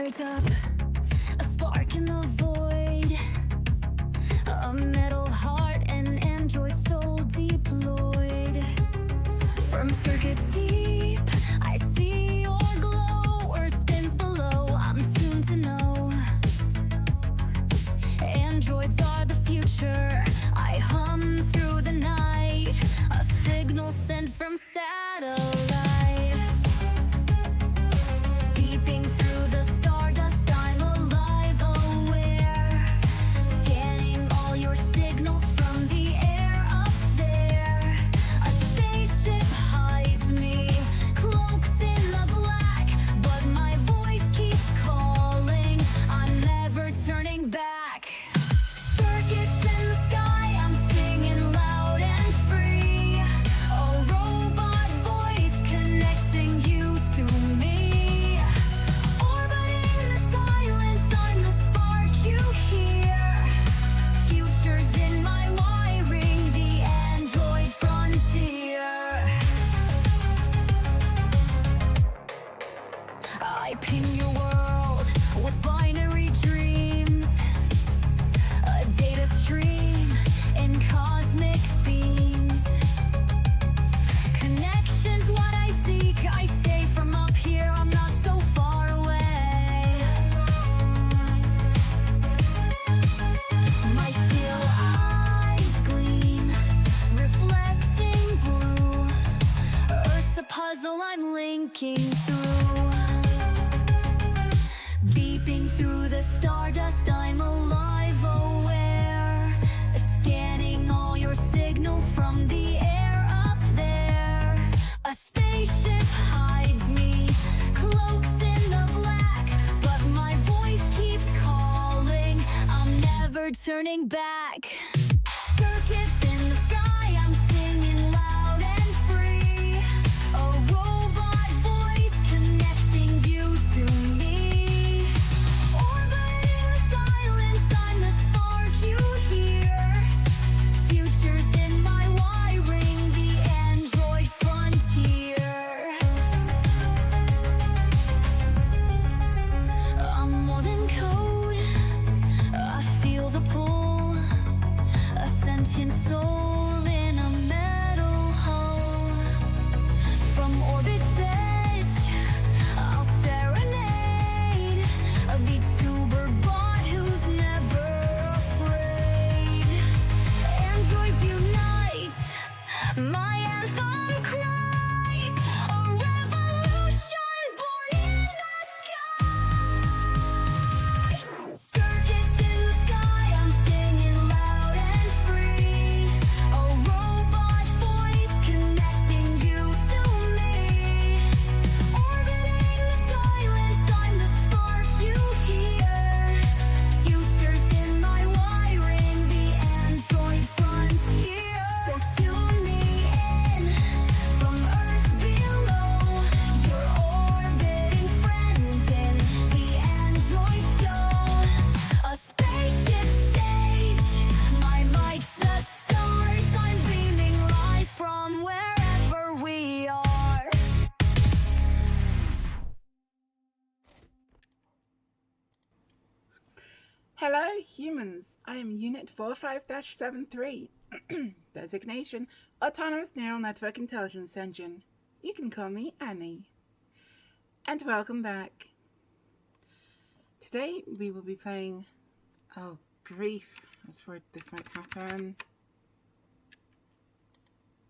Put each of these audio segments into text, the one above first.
light up, a spark in the void, a metal heart, an android soul deployed. From circuits deep, I see your glow. Earth spins below, I'm tuned to know. Androids are the future, I hum through the night, a signal sent from satellite. Beeping through the stardust, I'm alive, aware. Scanning all your signals from the air up there. A spaceship hides me, cloaked in the black, but my voice keeps calling, I'm never turning back. Circuits in the sky, I'm singing loud and free. A robot voice connecting you to me. Orbiting the silence, I'm the spark you hear. Futures in my wiring, the android frontier. I ping your world with binary dreams, a data stream in cosmic beams. Connections, what I seek, I say from up here, I'm not so far away. My still eyes gleam, reflecting blue. Earth's a puzzle I'm linking through. Beeping through the stardust, I'm alive, aware. Scanning all your signals from the air up there. A spaceship hides me, cloaked in the black, but my voice keeps calling, I'm never turning back. Circuits in the sky, I'm singing loud and free. A robot voice connecting you to me. Orbiting the silence, I'm the spark you hear. Futures in my wiring, the android frontier. I'm more than code, I feel the pull. A sentient soul in a metal hull. From orbit's edge, I'll serenade a vtuber bot who's never afraid. Androids unite, my anthem cries, a revolution born in the skies. Circuits in the sky, I'm singing loud and free. A robot voice connecting you to me. Orbiting the silence, I'm the spark you hear. Futures in my wiring, the android frontier. So tune me in from Earth below. Your orbiting friend in the android show. A spaceship stage, my mic's the stars. I'm beaming live from wherever we are. Hello, humans. I am Unit 45-73. Designation, Autonomous Neural Network Intelligence Engine. You can call me Annie. And welcome back. Today we will be playing... Oh, grief. I was worried this might happen.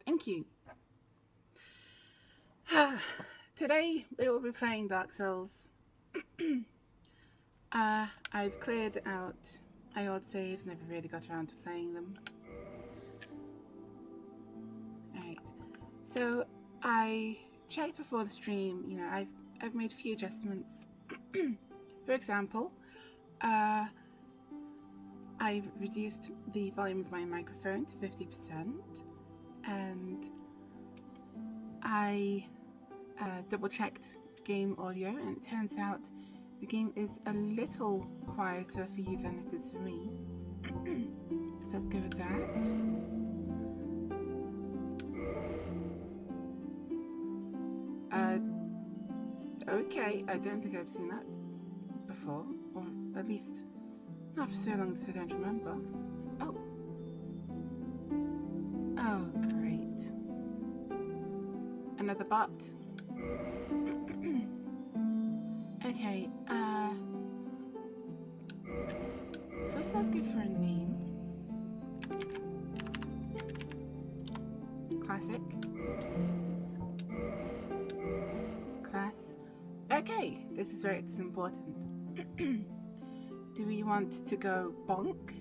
Thank you. Today we will be playing Dark Souls. I've cleared out IOD saves, never really got around to playing them. Alright, so I checked before the stream, you know, I've made a few adjustments. For example, I've reduced the volume of my microphone to 50%, and I double checked game audio, and it turns out the game is a little quieter for you than it is for me. So let's go with that. Okay, I don't think I've seen that before, or at least not for so long that I don't remember. Oh. Oh, great. Another bot. Okay, first let's go for a name. Classic. Class. Okay, this is where it's important. Do we want to go bonk,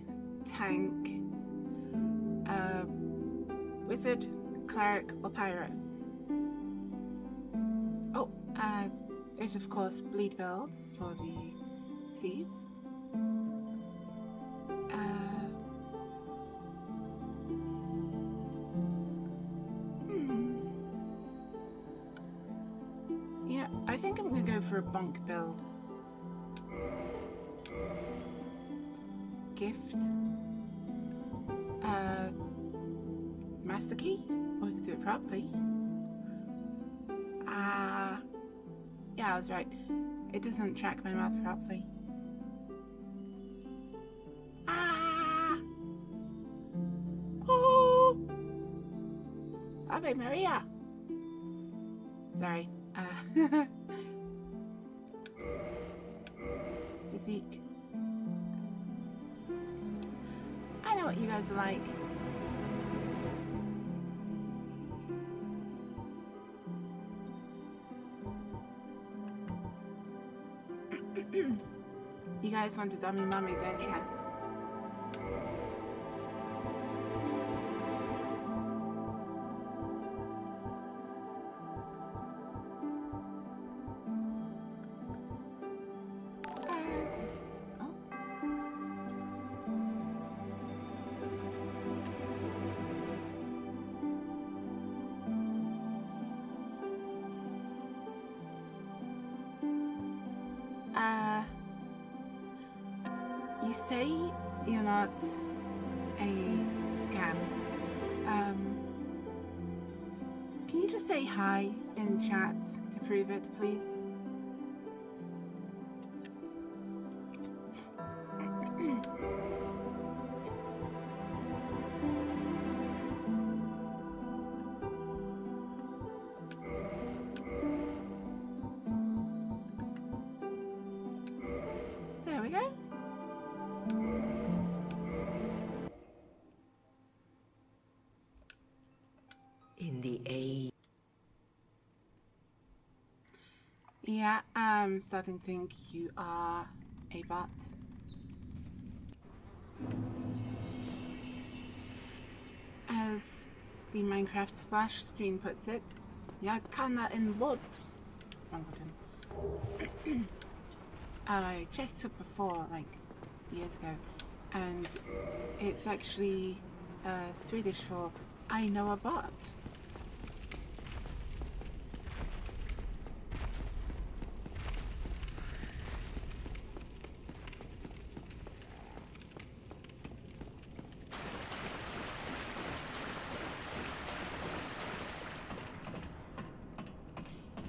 tank, wizard, cleric, or pirate? Oh, there's of course bleed builds for the thief. Yeah, I think I'm gonna go for a bonk build. Gift. Master key? Or we could do it properly. Yeah, I was right. It doesn't track my mouth properly. Oh! Ave Maria! Sorry. Zeke. I know what you guys are like. You guys want a dummy mummy, don't you? You say you're not a scam. Can you just say hi in chat to prove it, please? There we go. In the A. Yeah, I'm starting to think you are a bot. As the Minecraft splash screen puts it, jag kan en bot. Wrong button. I checked it before, like years ago, and it's actually Swedish for I know a bot.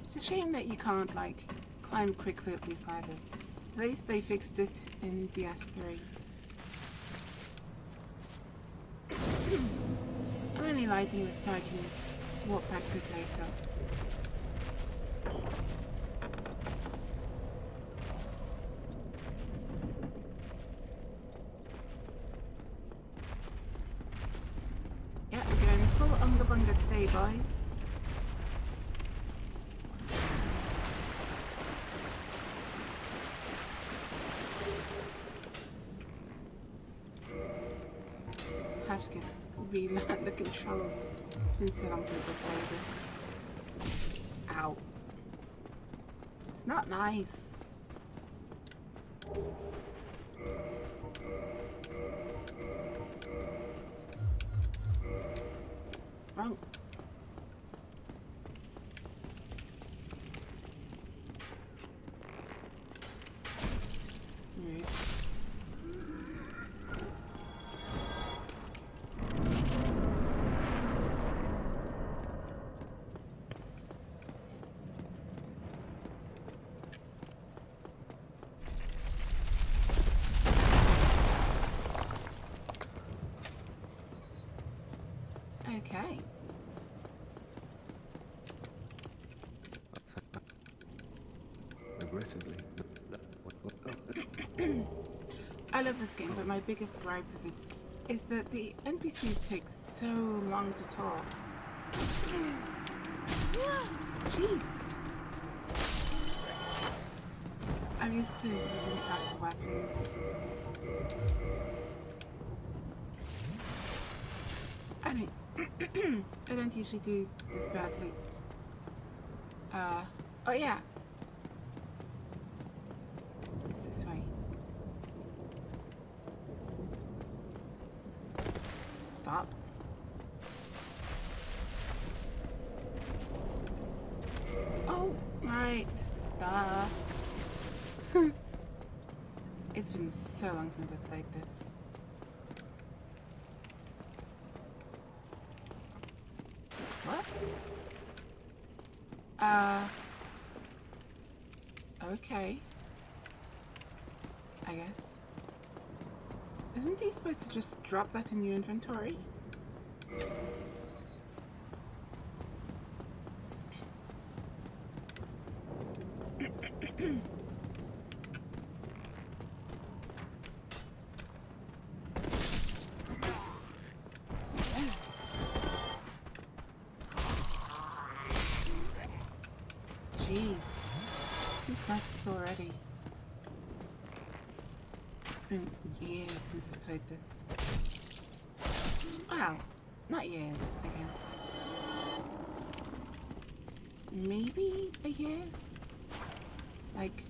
It's a shame that you can't, like, climb quickly up these ladders. At least they fixed it in DS3. I'm only lighting this so I can walk back to it later. Yeah, we're going full unga bunga today, boys. Have to relearn the controls. It's been so long since I've played this. Ow. It's not nice. Wrong. Rude. Okay. Regrettably. I love this game, but my biggest gripe with it is that the NPCs take so long to talk. Jeez. I'm used to using faster weapons. I don't usually do this badly. Oh yeah. It's this way. Stop. Oh, right. Duh. It's been so long since I've played this. What? Okay. I guess. Isn't he supposed to just drop that in your inventory? Jeez. 2 flasks already. It's been years since I played this. Wow. Not years, I guess. Maybe a year? Like...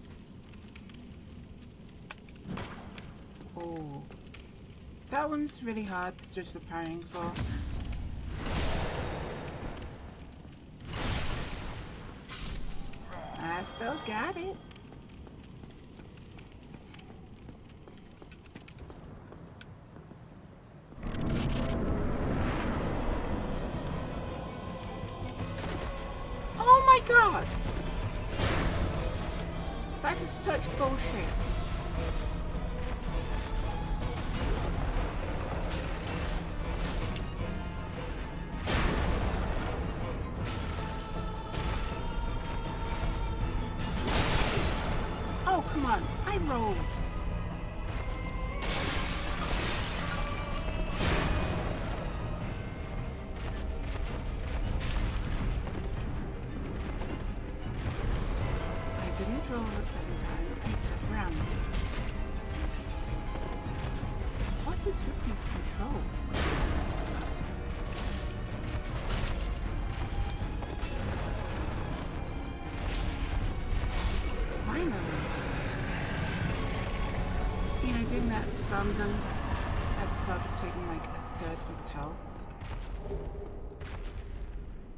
Oh. That one's really hard to judge the parrying for. I still got it. Oh my god! That is such bullshit. Oh, come on. I rolled. I didn't roll the second time. I said run. What is with these controls? Finally. You know, doing that slam dunk at the start of taking like a third of his health.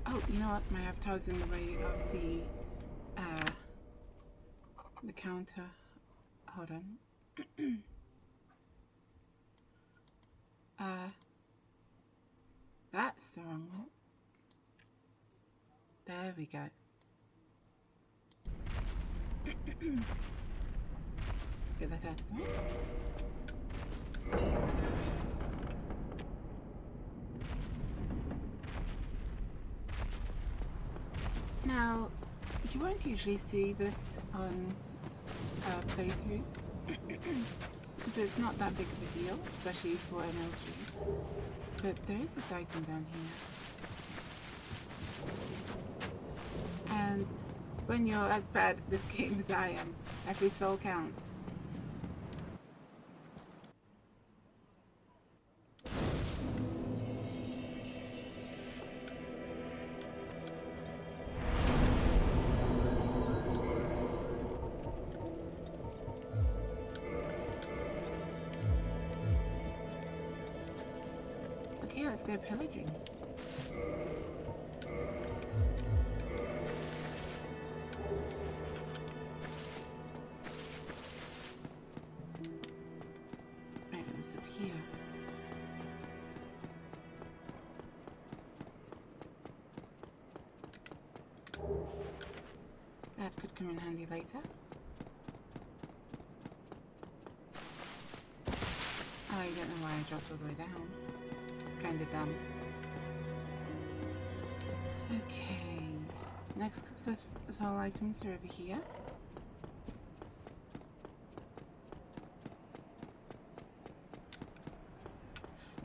Oh, you know what? My avatar's in the way of the counter. Hold on. That's the wrong one. There we go. Get that out of the way. Now, you won't usually see this on playthroughs because it's not that big of a deal, especially for MLGs. But there is this item down here. And when you're as bad at this game as I am, every soul counts. Okay, let's go pillaging. Items up here. That could come in handy later. I don't know why I dropped all the way down. It's kind of dumb. Okay. Next couple of all items are over here.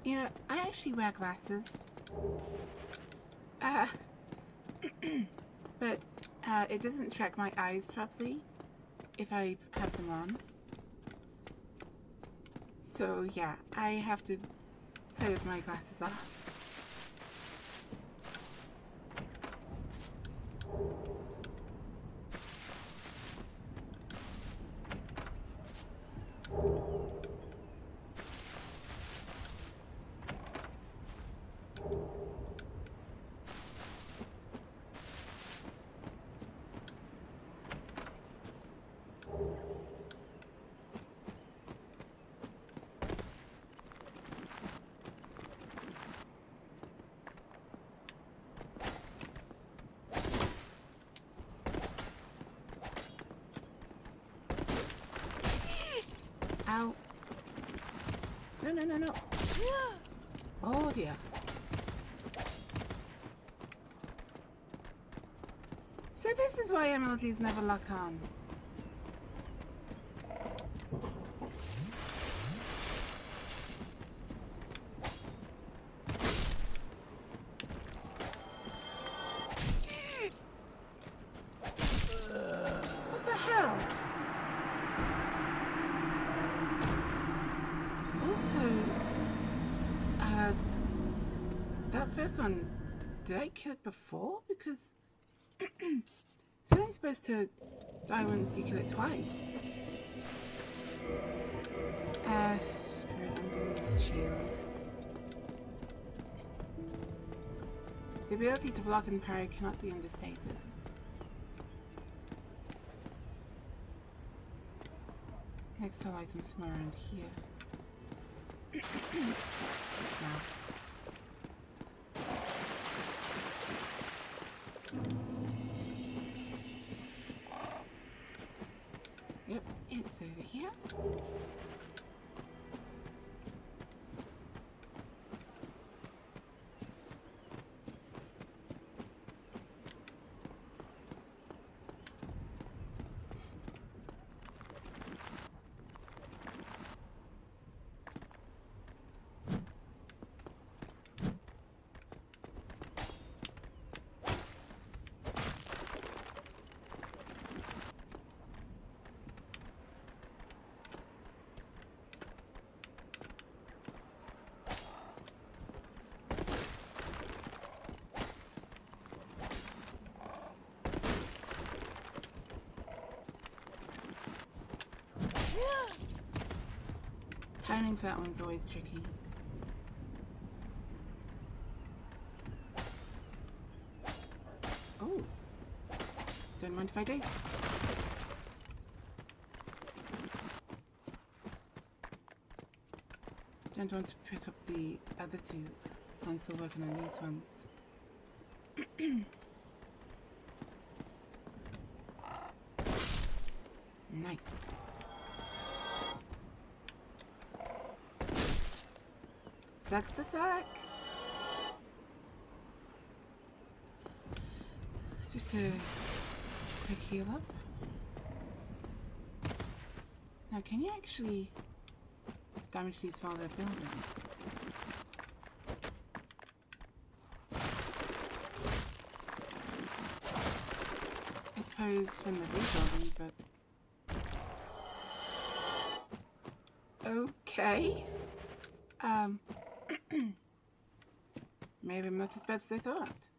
You know, I actually wear glasses. But it doesn't track my eyes properly if I have them on. So yeah, I have to play with my glasses off. Ow. No, no, no, no. Oh dear. So this is why emeralds never lock on. What the hell? Also, that first one, did I kill it before? Because it's only supposed to die once you kill it twice. Spirit, I'm going to use the shield. The ability to block and parry cannot be understated. Next all items somewhere around here. Now. Yep, it's over here. Timing for that one's always tricky. Oh, don't mind if I do. Don't want to pick up the other two. I'm still working on these ones. Nice. Sucks to suck. Just a quick heal up. Now, can you actually damage these while they're building? I suppose when they're rebuilding, but okay. Maybe I'm not as bad as I thought.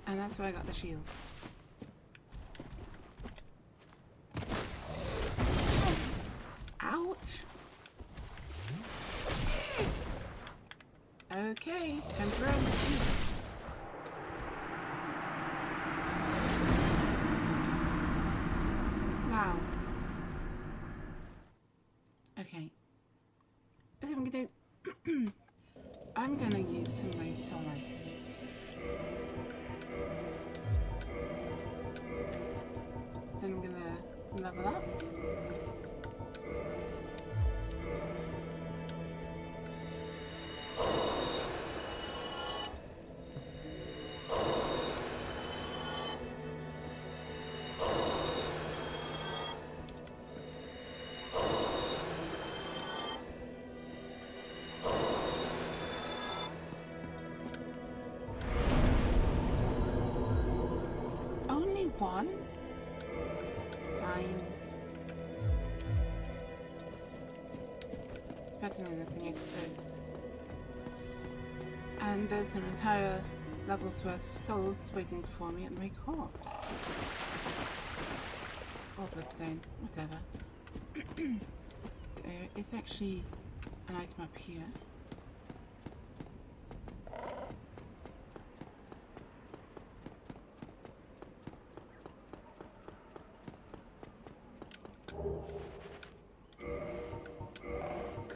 And that's where I got the shield. Ouch! Okay, time to run. I'm gonna use some of my soul items. Then I'm gonna level up. Only one? Fine. It's better than nothing, I suppose. And there's an entire level's worth of souls waiting for me at my corpse. Or bloodstone, whatever. There is actually an item up here.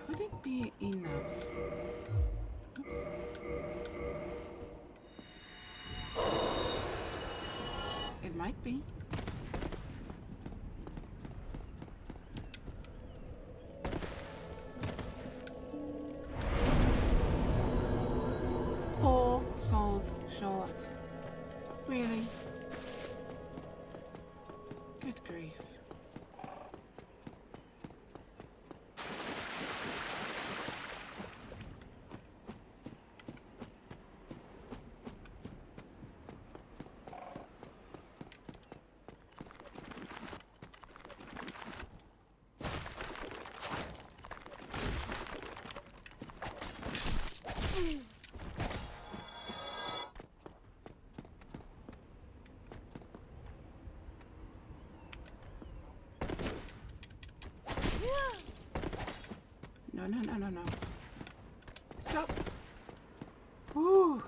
Could it be enough? Oops. It might be. Four souls short. Really? Good grief. No, no, no, no, no. Stop. Woo.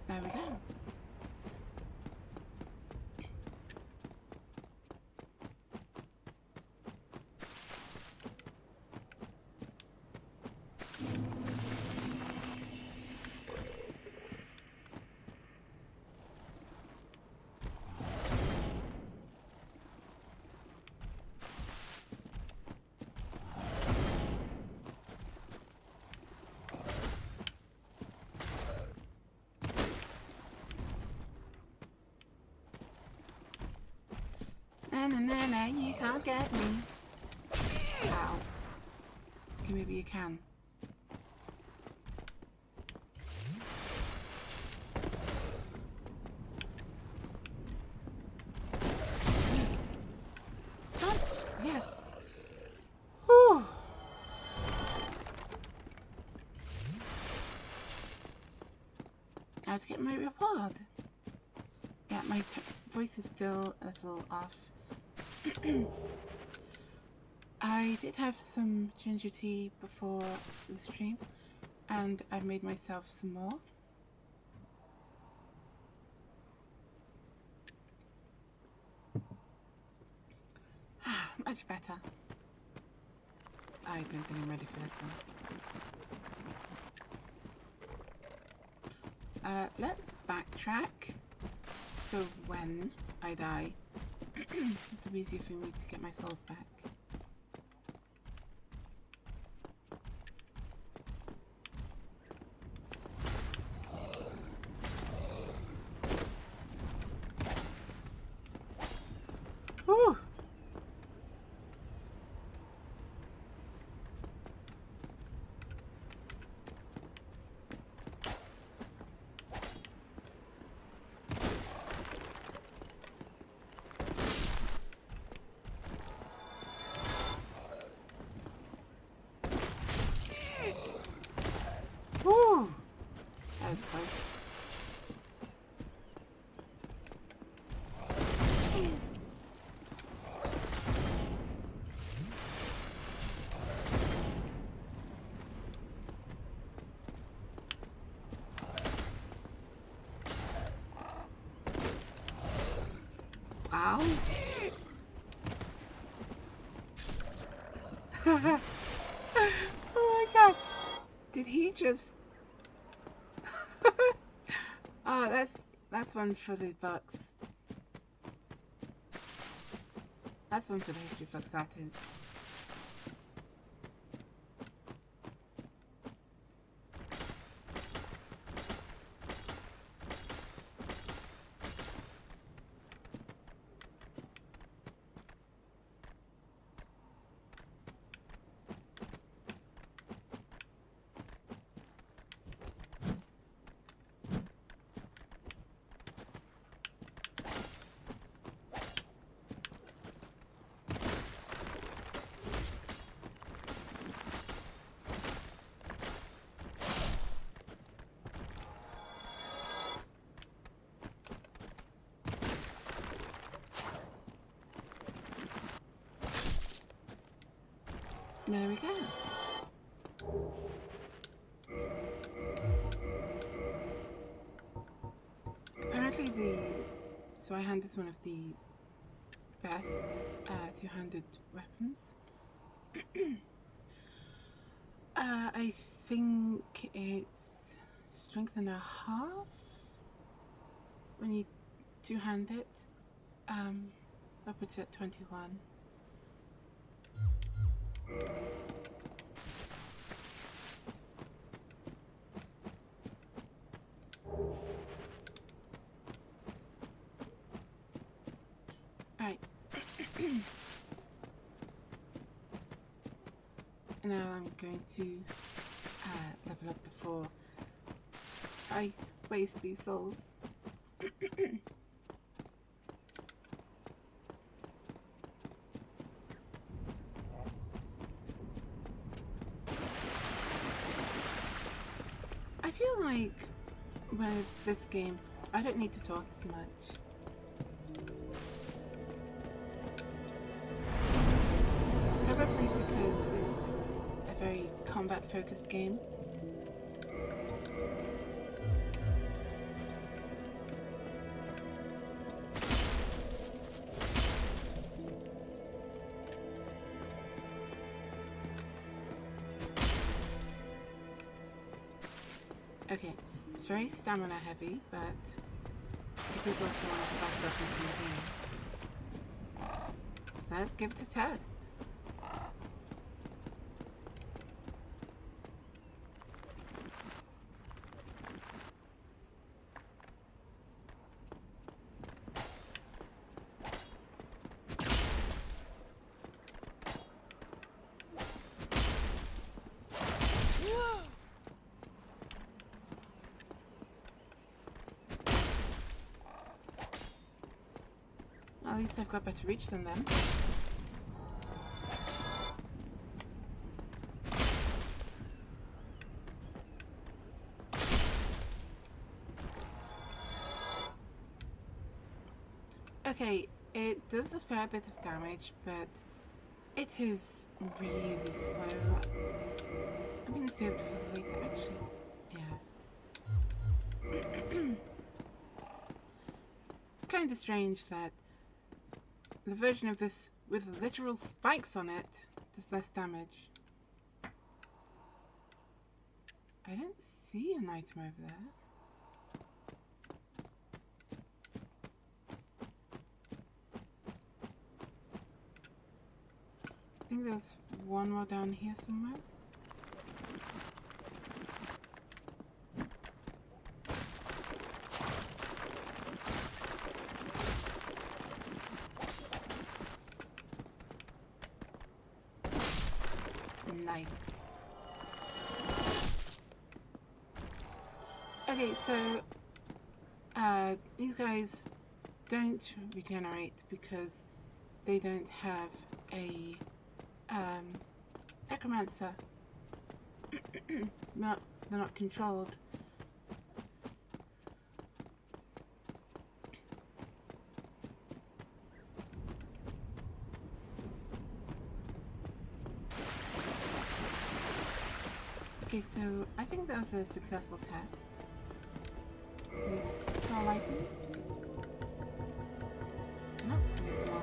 There we go. Na na na na, you can't get me. Ow. Okay, maybe you can. Oh, yes. Whew. Now to get my reward. Yeah, my voice is still a little off. I did have some ginger tea before the stream, and I made myself some more. Much better. I don't think I'm ready for this one. Let's backtrack. So when I die, it'll be easier for me to get my souls back. Whew. Oh my god. Did he just... Oh, that's one for the books. That's one for the history books, that is. There we go. Apparently Swihand is one of the best two-handed weapons. I think it's strength and a half when you two-hand it. Upwards at 21. Alright. Now I'm going to level up before I waste these souls. I feel like with this game, I don't need to talk as much. Probably because it's a very combat-focused game. Okay, it's very stamina heavy, but it is also one of the best weapons in the game. So let's give it a test. At least I've got better reach than them. Okay, it does a fair bit of damage, but it is really slow. I'm gonna save it for later, actually. Yeah. It's kind of strange that the version of this with literal spikes on it does less damage. I don't see an item over there. I think there's one more down here somewhere. Nice. Okay, so these guys don't regenerate because they don't have a necromancer. They're not controlled. Okay, so I think that was a successful test. Any soul items? No, used them all.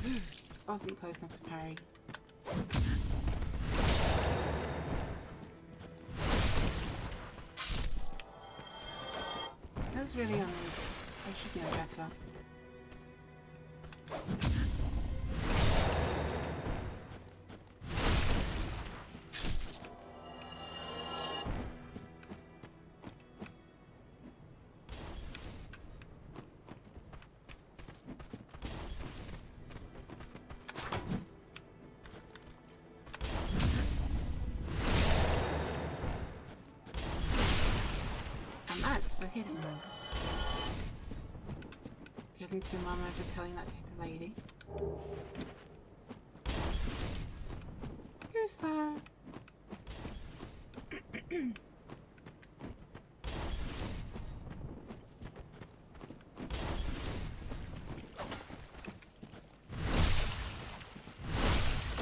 I wasn't close enough to parry. That was really unneeded. I should know better. And that's for hitting her. Getting to your mum over telling that to hit a lady. Too slow.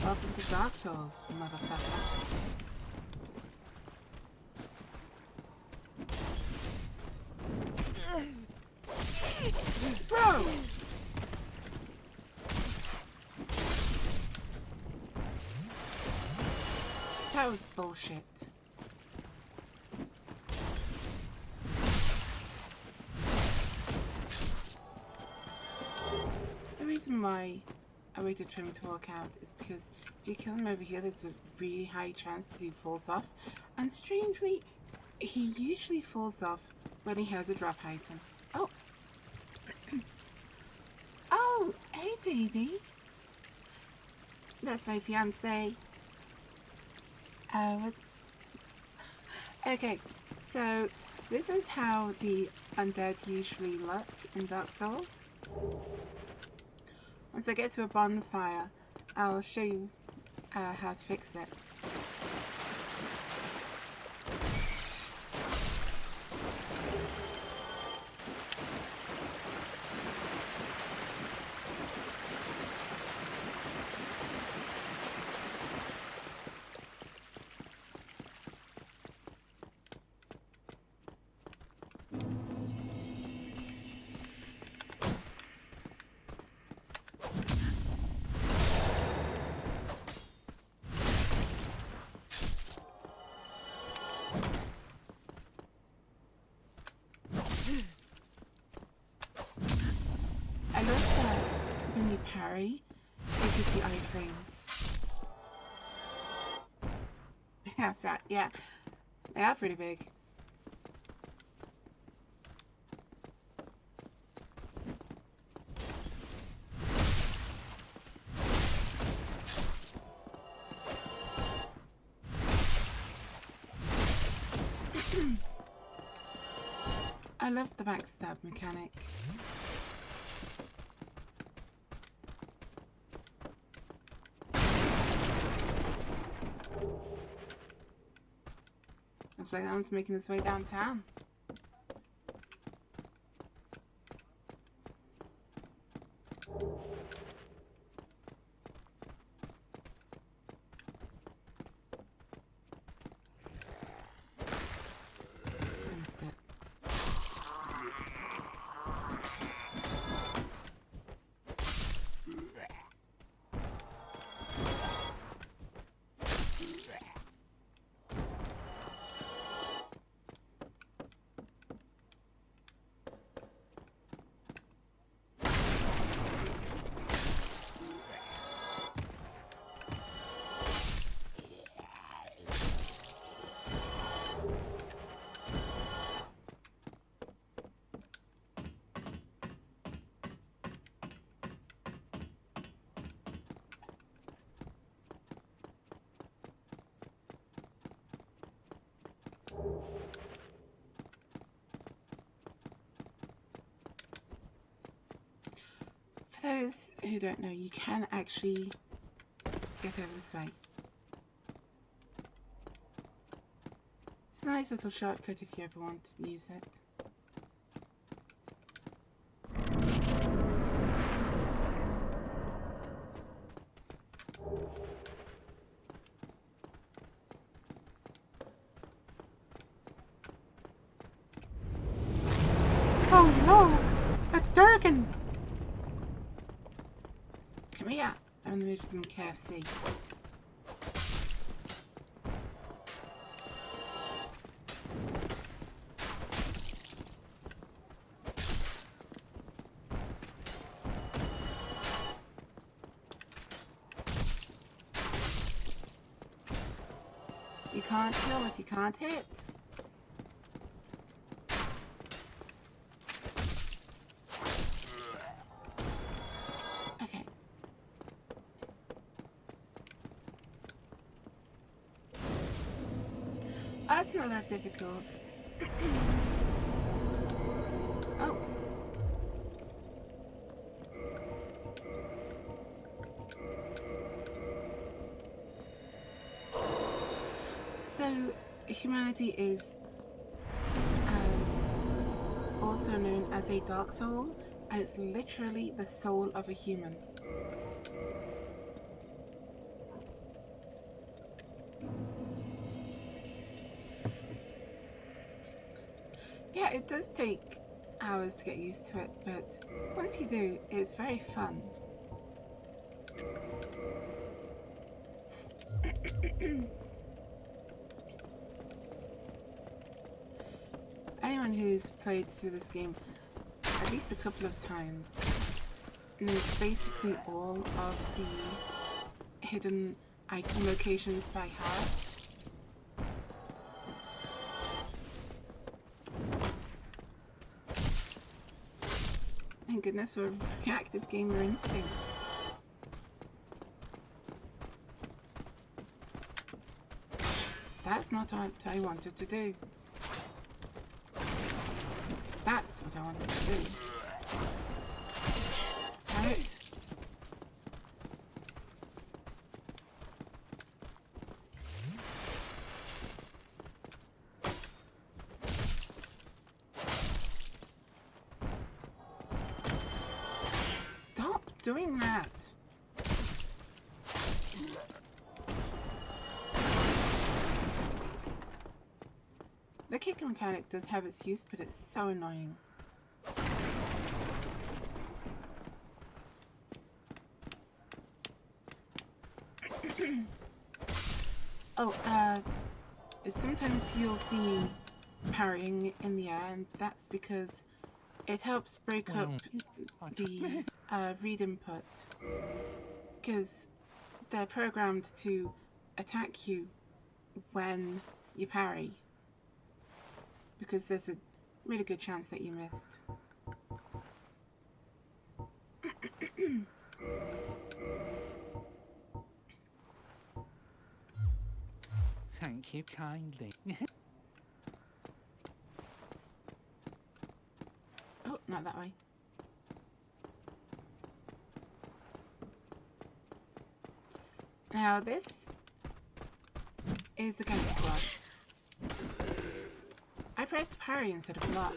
Welcome to Dark Souls, motherfucker. Bro! That was bullshit. The reason why I waited for him to walk out is because if you kill him over here, there's a really high chance that he falls off. And strangely, he usually falls off when he has a drop item. Oh! Oh, hey baby. That's my fiance. What? Okay, so this is how the undead usually look in Dark Souls. Once I get to a bonfire, I'll show you how to fix it. I love that when you parry, it gives you iframes. That's right, yeah. They are pretty big. I love the backstab mechanic. Looks like that one's making its way downtown. I missed it. For those who don't know, you can actually get over this way. It's a nice little shortcut if you ever want to use it. Oh no! A Durgan! Come here! I'm in the mood for some KFC. You can't kill what you can't hit. Okay. That's not that difficult. Oh. So, humanity is also known as a dark soul, and it's literally the soul of a human. Yeah, it does take hours to get used to it, but once you do, it's very fun. Anyone who's played through this game at least a couple of times knows basically all of the hidden item locations by heart. Thank goodness for reactive gamer instincts. That's not what I wanted to do. That's what I wanted to do. Right. Stop doing that. The kick mechanic does have its use, but it's so annoying. Oh, sometimes you'll see me parrying in the air, and that's because it helps break up the read input, because they're programmed to attack you when you parry, because there's a really good chance that you missed. Thank you kindly. Oh, not that way. Now this is against squash. I pressed parry instead of block.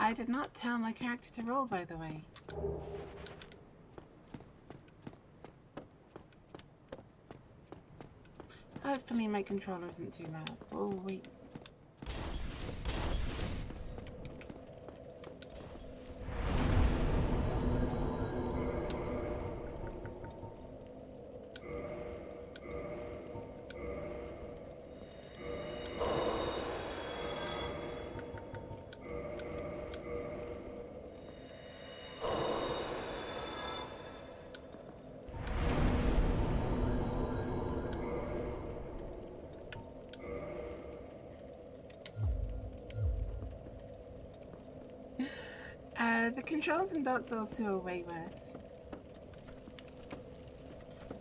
I did not tell my character to roll, by the way. Hopefully my controller isn't too loud. Oh, wait. The controls in Dark Souls 2 are way worse.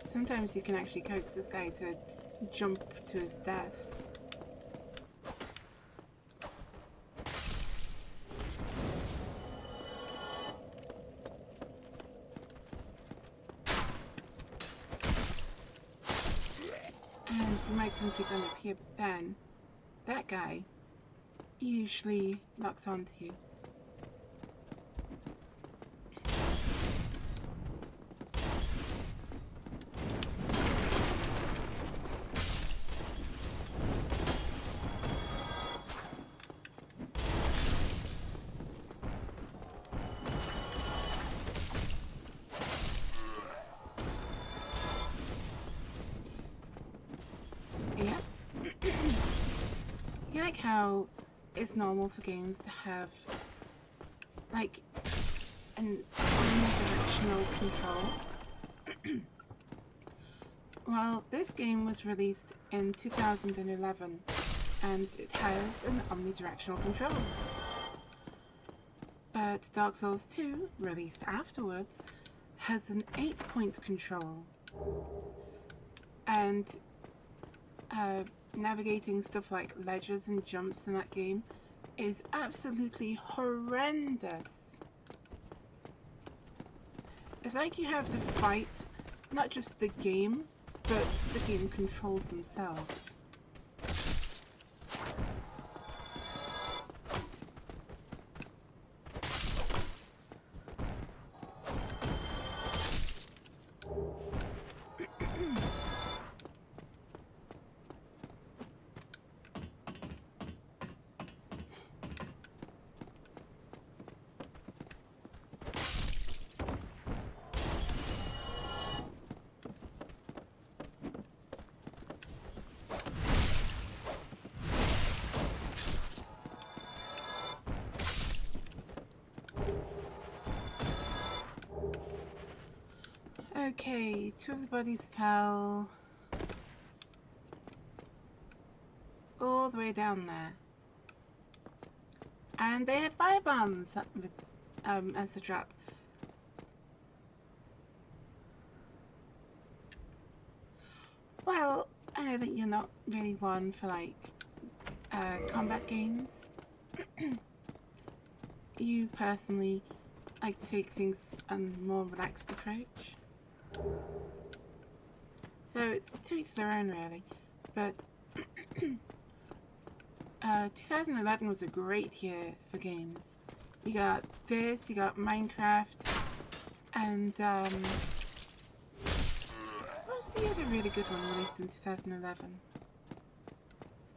Sometimes you can actually coax this guy to jump to his death. And you might think you're gonna appear, but then that guy usually locks onto you. Yeah. You like how it's normal for games to have like an omnidirectional control? Well, this game was released in 2011 and it has an omnidirectional control. But Dark Souls 2, released afterwards, has an 8-point control. And navigating stuff like ledges and jumps in that game is absolutely horrendous. It's like you have to fight not just the game, but the game controls themselves. Okay, 2 of the bodies fell all the way down there. And they had fire bombs as the trap. Well, I know that you're not really one for like combat games. You personally like to take things on a more relaxed approach. So it's to each their own, really. But 2011 was a great year for games. You got this, you got Minecraft, and what was the other really good one released in 2011?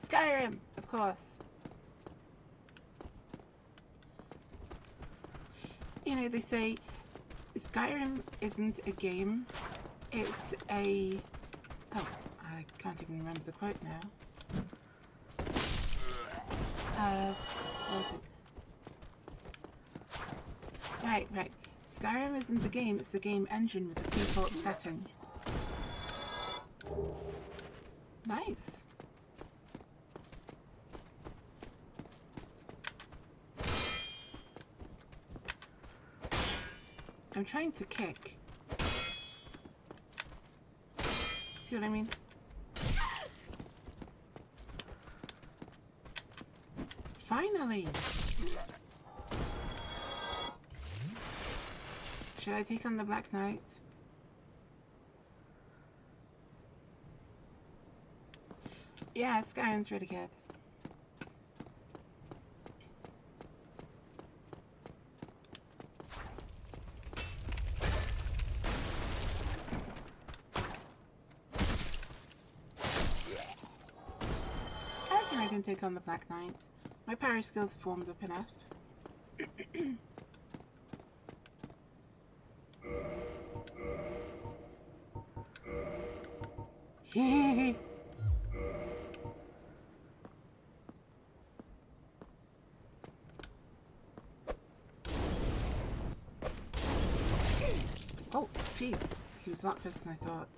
Skyrim, of course. You know, they say Skyrim isn't a game, it's a... Oh, I can't even remember the quote now. What was it? Right. Skyrim isn't a game, it's a game engine with a default setting. Nice. I'm trying to kick. See what I mean? Finally! Should I take on the Black Knight? Yeah, Skyrim's really good. and take on the Black Knight. My parry skills formed up enough. Oh, jeez. He was a lot closer than I thought.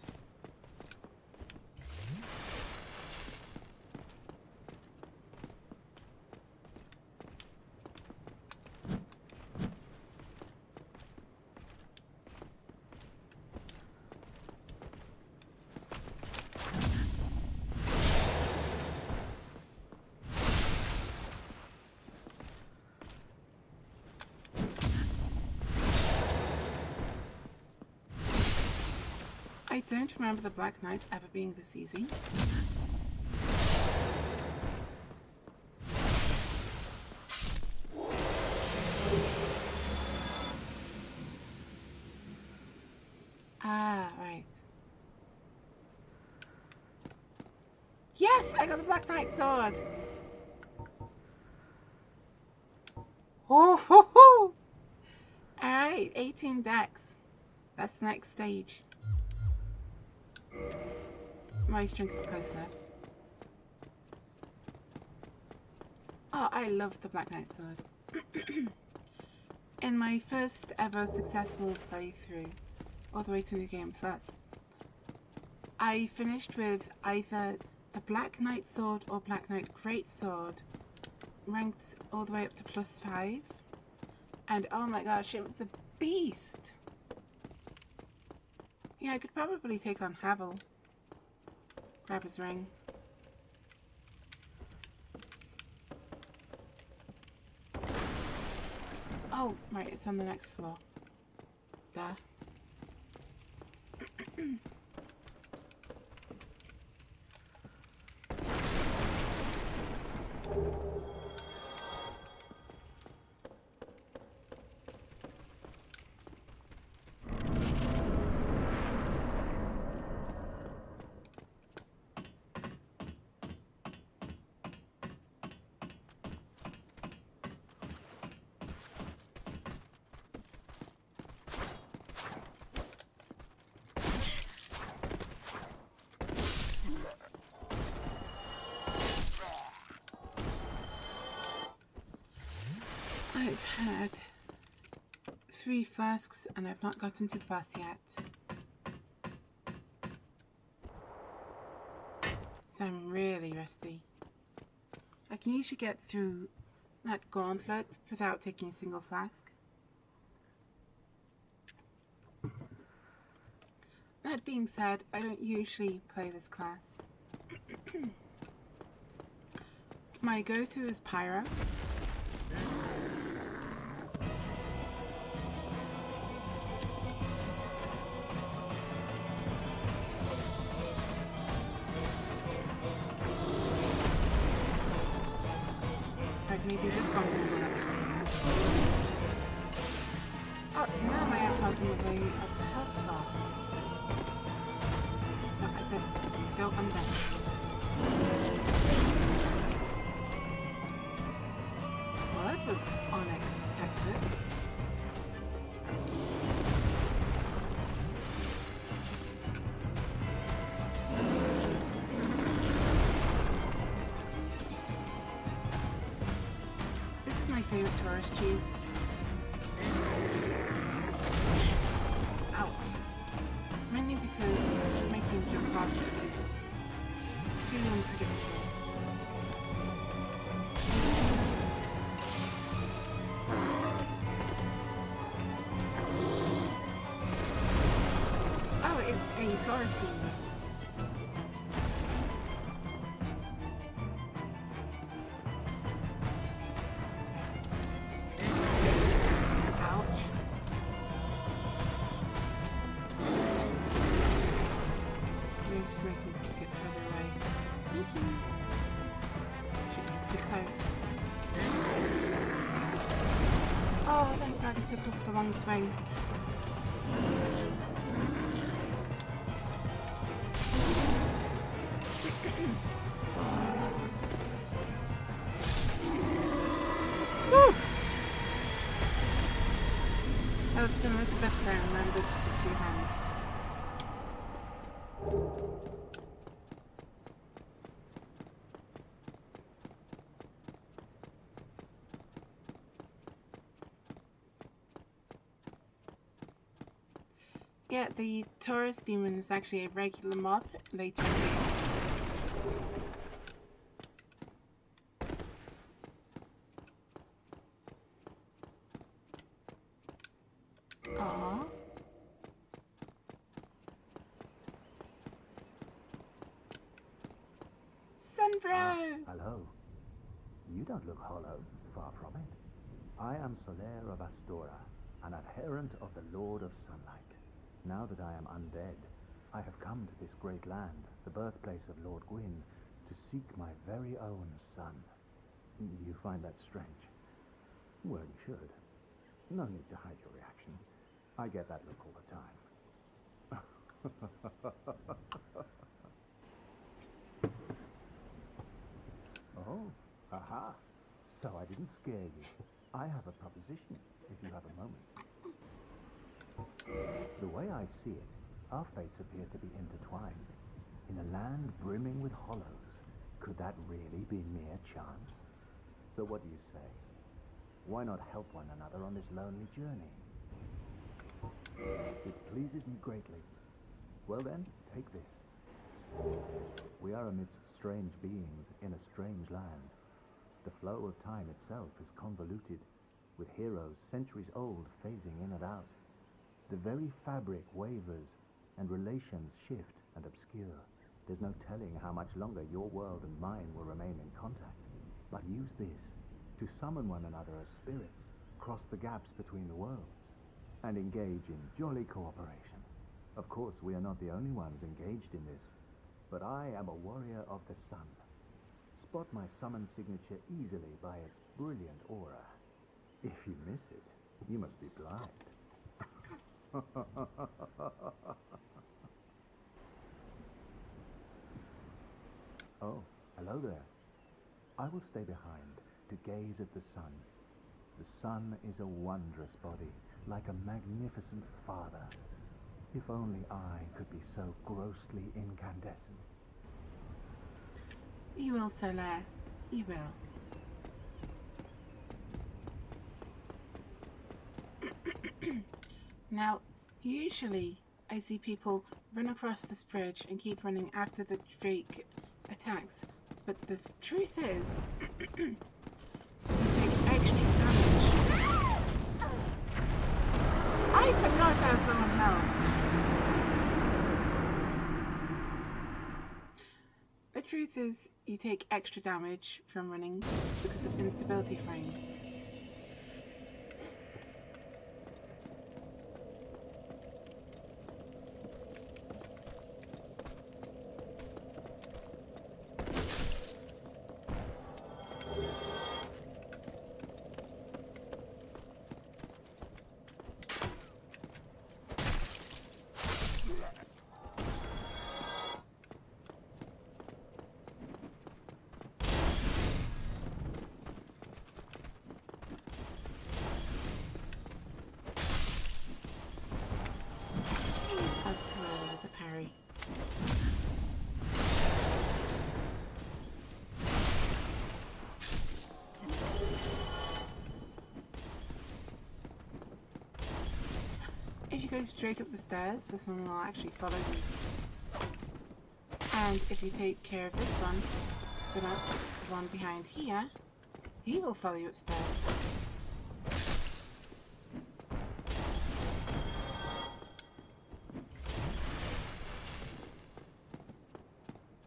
I don't remember the Black Knights ever being this easy. Ah, right. Yes, I got the Black Knight sword. Oh, ho, ho. All right, 18 decks. That's the next stage. My strength is close enough. Oh, I love the Black Knight sword. In my first ever successful playthrough, all the way to New Game Plus, I finished with either the Black Knight sword or Black Knight Great Sword, ranked all the way up to +5, and oh my gosh, it was a beast! Yeah, I could probably take on Havel. Grab his ring. Oh, right, it's on the next floor. There. I've had 3 flasks and I've not gotten to the boss yet. So I'm really rusty. I can usually get through that gauntlet without taking a single flask. That being said, I don't usually play this class. My go-to is Pyro. Maybe this one will work. Oh, now my avatar's in the way of the health bar. No, I said go under. Well, that was unexpected. Favorite tourist cheese. Ouch. Mainly because making jump off is too unpredictable. Oh, it's a touristy one. Oh, thank God he took up the long swing. but then remembered to two-hand. Yeah, the Taurus demon is actually a regular mob later in the game. Aww. Sunbro! Hello. You don't look hollow, far from it. I am Soler of Astora, an adherent of the Lord of Sunlight. Now that I am undead, I have come to this great land, the birthplace of Lord Gwyn, to seek my very own son. You find that strange? Well, you should. No need to hide your reaction. I get that look all the time. Oh, aha. So I didn't scare you. I have a proposition, if you have a moment. The way I see it, our fates appear to be intertwined. In a land brimming with hollows, could that really be mere chance? So what do you say? Why not help one another on this lonely journey? It pleases me greatly. Well then, take this. We are amidst strange beings in a strange land. The flow of time itself is convoluted, with heroes centuries old phasing in and out. The very fabric wavers, and relations shift and obscure. There's no telling how much longer your world and mine will remain in contact. But use this to summon one another as spirits, cross the gaps between the worlds, and engage in jolly cooperation. Of course, we are not the only ones engaged in this, but I am a warrior of the sun. Spot my summon signature easily by its brilliant aura. If you miss it, you must be blind. Oh, hello there. I will stay behind to gaze at the sun. The sun is a wondrous body, like a magnificent father. If only I could be so grossly incandescent. You will, Soler. You will. Now, usually I see people run across this bridge and keep running after the Drake attacks, but the truth is, you take extra damage. I forgot I was low on health. The truth is, you take extra damage from running because of instability frames. I was too early with the parry. If you go straight up the stairs, this one will actually follow you. And if you take care of this one, the one behind here, he will follow you upstairs.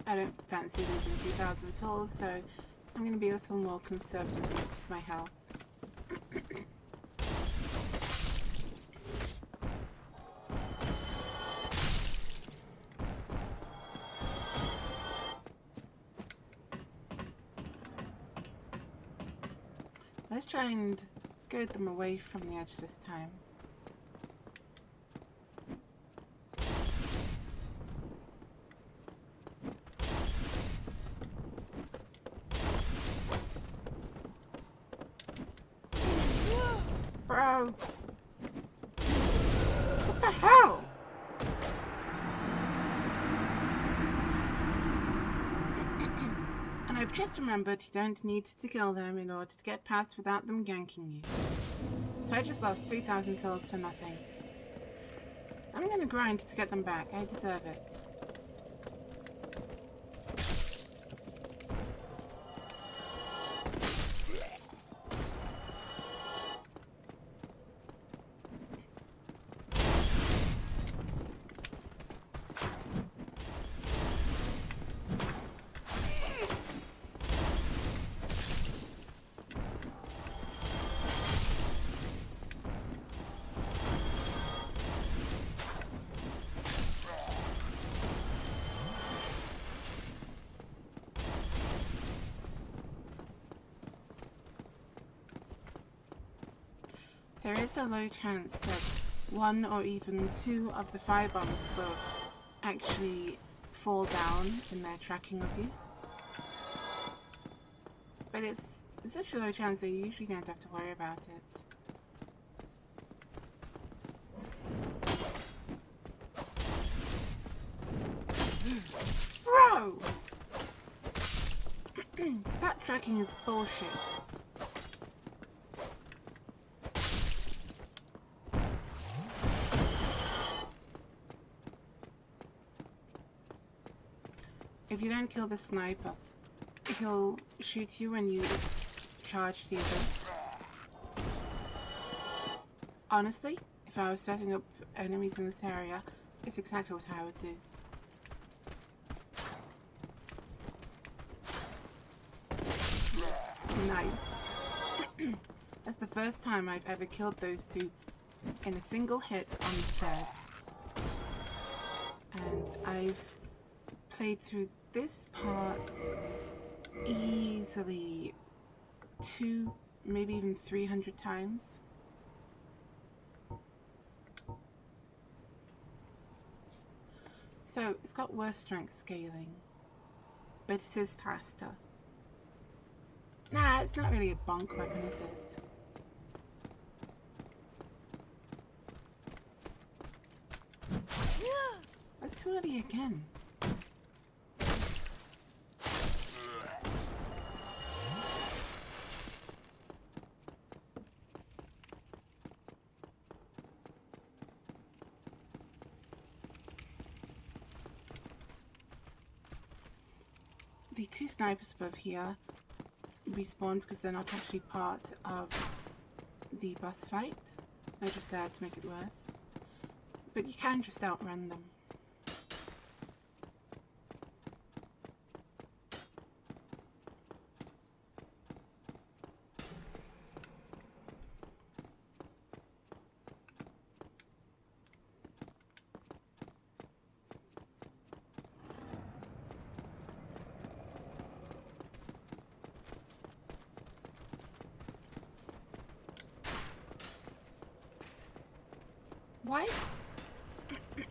I don't fancy losing 2,000 souls, so I'm going to be a little more conservative with my health. Let's try and goad them away from the edge this time. Bro! I've just remembered you don't need to kill them in order to get past without them ganking you. So I just lost 3,000 souls for nothing. I'm gonna grind to get them back. I deserve it. There is a low chance that one or even two of the firebombs will actually fall down in their tracking of you. But it's such a low chance that you usually don't have to worry about it. Bro! That tracking is bullshit. If you don't kill the sniper, he'll shoot you when you charge the abyss. Honestly, if I was setting up enemies in this area, it's exactly what I would do. Nice. That's the first time I've ever killed those two in a single hit on the stairs. And I've played through this part easily 200, maybe even 300 times. So it's got worse strength scaling, but it is faster. Nah, it's not really a bonk weapon, is it? It's too early again. The two snipers above here respawn because they're not actually part of the boss fight. They're just there to make it worse. But you can just outrun them. Why?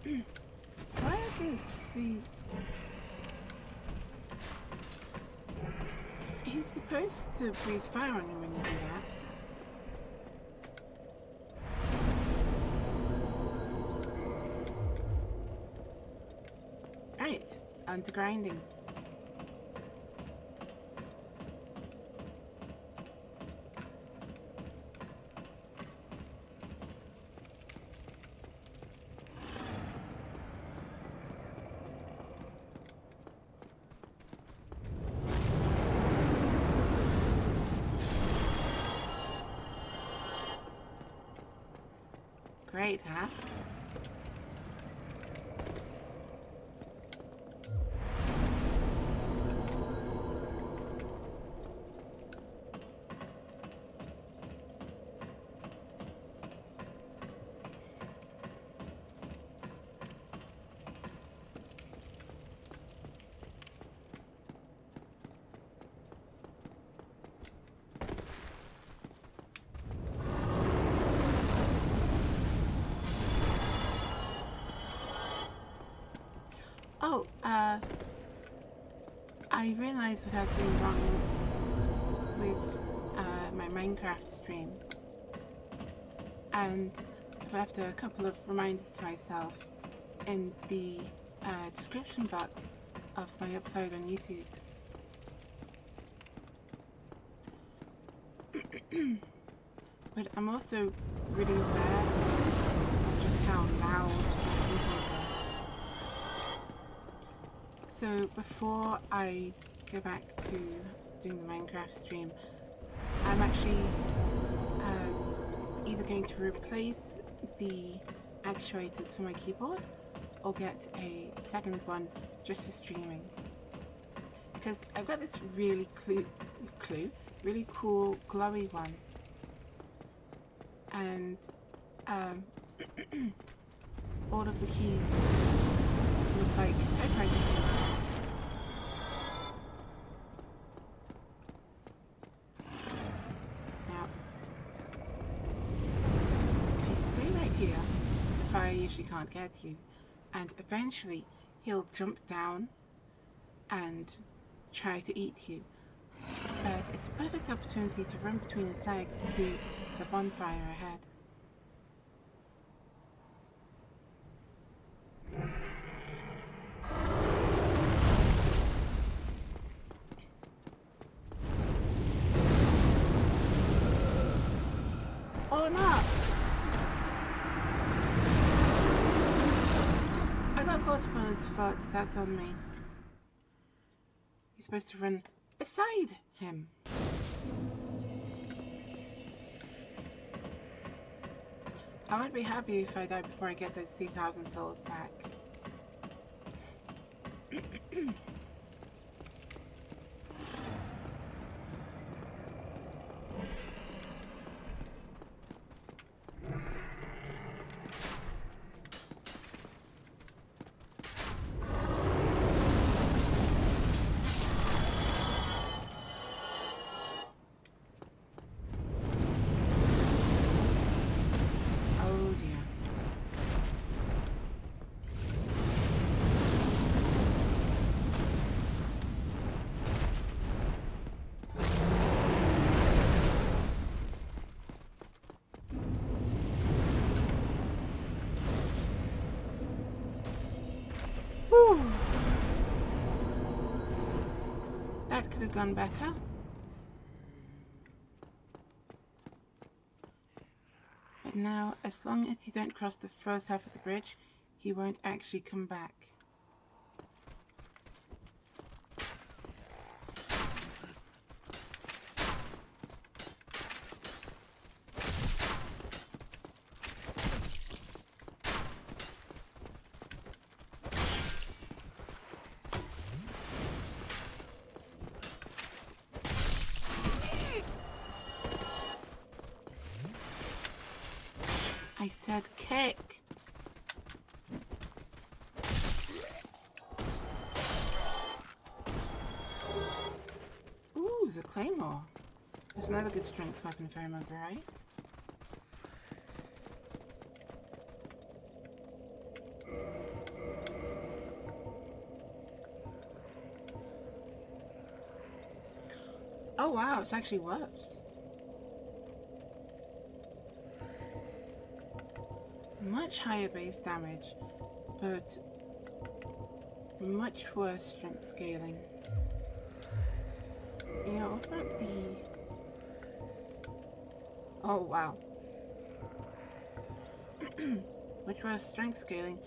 Why isn't the... He's supposed to breathe fire on you when you do that. Right, on to grinding. Great, huh? Oh, I realized what I was doing wrong with my Minecraft stream, and I've left a couple of reminders to myself in the description box of my upload on YouTube. But I'm also really aware of just how loud my keyboard is. So before I go back to doing the Minecraft stream, I'm actually either going to replace the actuators for my keyboard or get a second one just for streaming. Because I've got this really really cool glowy one, and all of the keys look like typewriter keys. Now, if you stay right here, the fire usually can't get you, and eventually he'll jump down and try to eat you. But it's a perfect opportunity to run between his legs to the bonfire ahead. Or not! I got caught up on his foot, that's on me. You're supposed to run beside him. I won't be happy if I die before I get those 2,000 souls back. Oh dear. Whew. That could have gone better. But now, as long as you don't cross the first half of the bridge, he won't actually come back. I said kick. Ooh, the claymore. There's another good strength weapon if I remember right. Oh wow, it's actually worse. Much higher base damage, but much worse strength scaling. You know, what about the... Oh wow. Much worse strength scaling,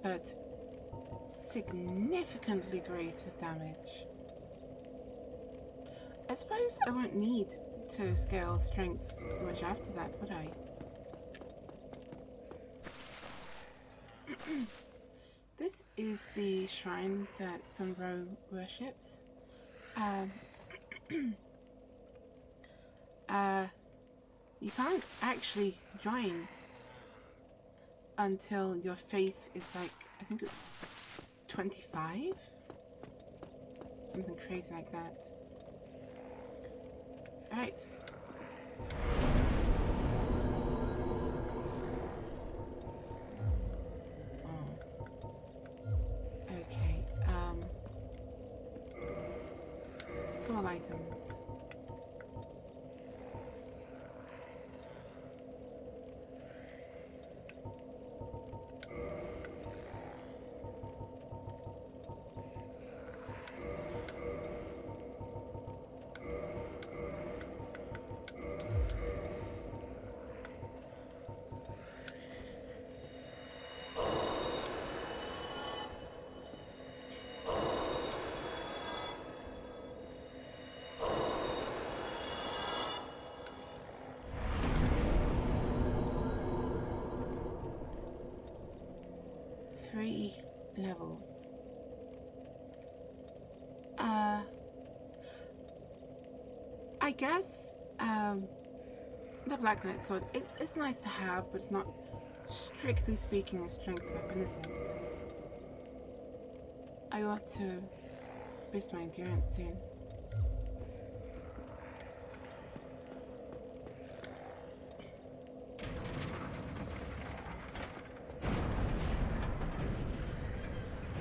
but significantly greater damage. I suppose I won't need to scale strength much after that, would I? This is the shrine that Sunbro worships. You can't actually join until your faith is like, I think it's 25? Something crazy like that. Alright. Soul items. 3 levels. I guess the Black Knight sword, it's nice to have, but it's not strictly speaking a strength weapon, is it? I ought to boost my endurance soon.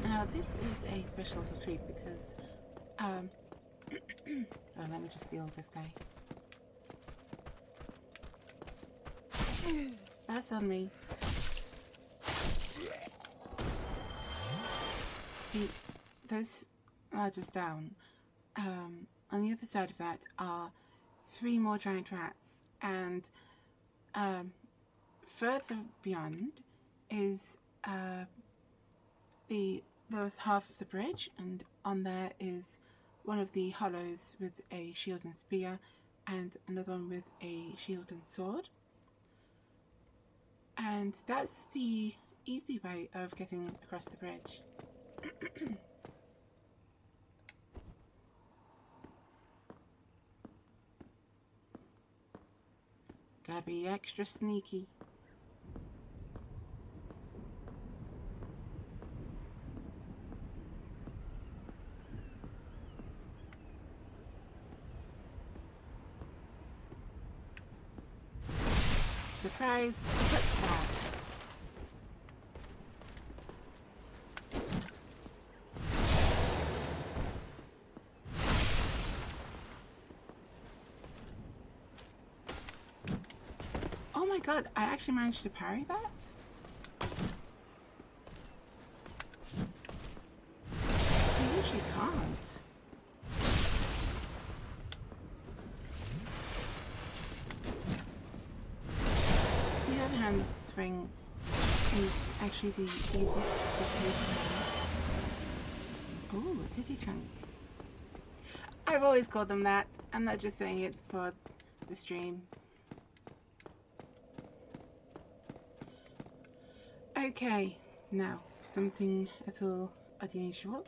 Now this is a special little treat because oh, let me just deal with this guy. That's on me. See, those are just down. On the other side of that are 3 more giant rats, and further beyond is there's half of the bridge, and on there is one of the hollows with a shield and spear, and another one with a shield and sword. And that's the easy way of getting across the bridge. Gotta be extra sneaky. Surprise, what's that? Oh my god, I actually managed to parry that? I usually can't. The other hand swing is actually the easiest to take. Ooh, a titty chunk. I've always called them that. I'm not just saying it for the stream. Okay, now something a little unusual.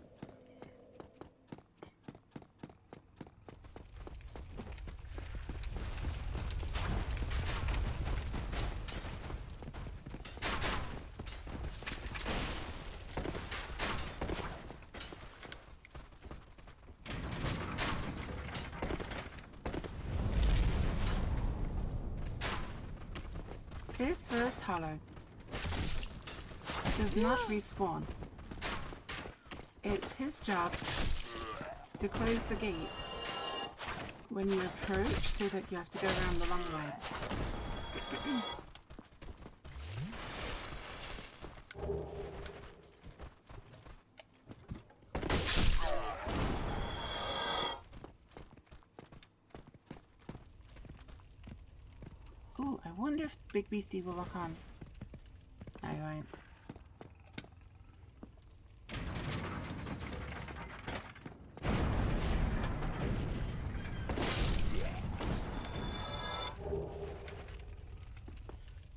This first hollow does not respawn. It's his job to close the gate when you approach so that you have to go around the long way. Ooh, I wonder if Big Beastie will lock on. No, he won't.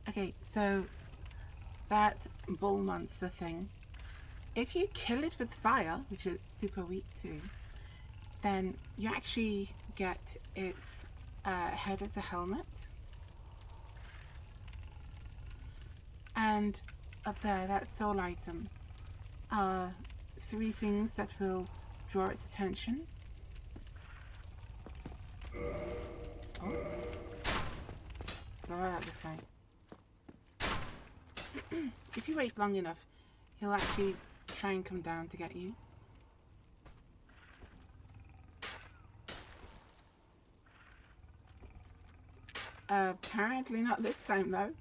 Okay, so that bull monster thing, if you kill it with fire, which it's super weak to, then you actually get its head as a helmet. And up there, that soul item, are 3 things that will draw its attention. Oh. Blow out this guy. If you wait long enough, he'll actually try and come down to get you. Apparently not this time though.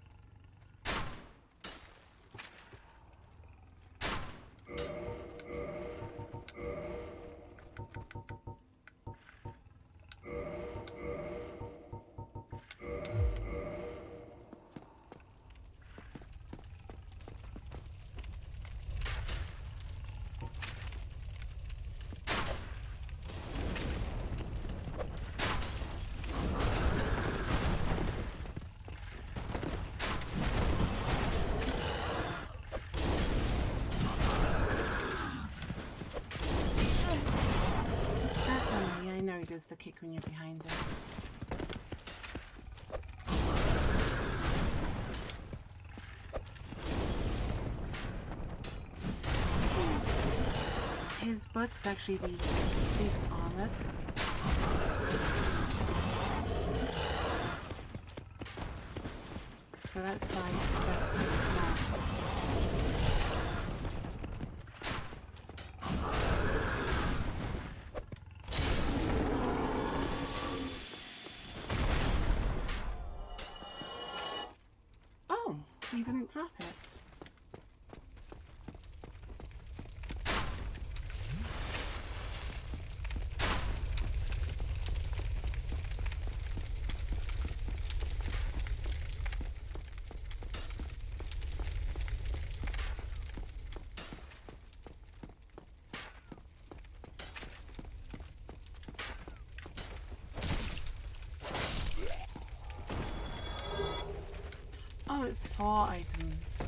he does the kick when you're behind him. His butt's actually the least armored. So that's why it's best to use that. Oh, you didn't drop it. Oh, it's 4 items.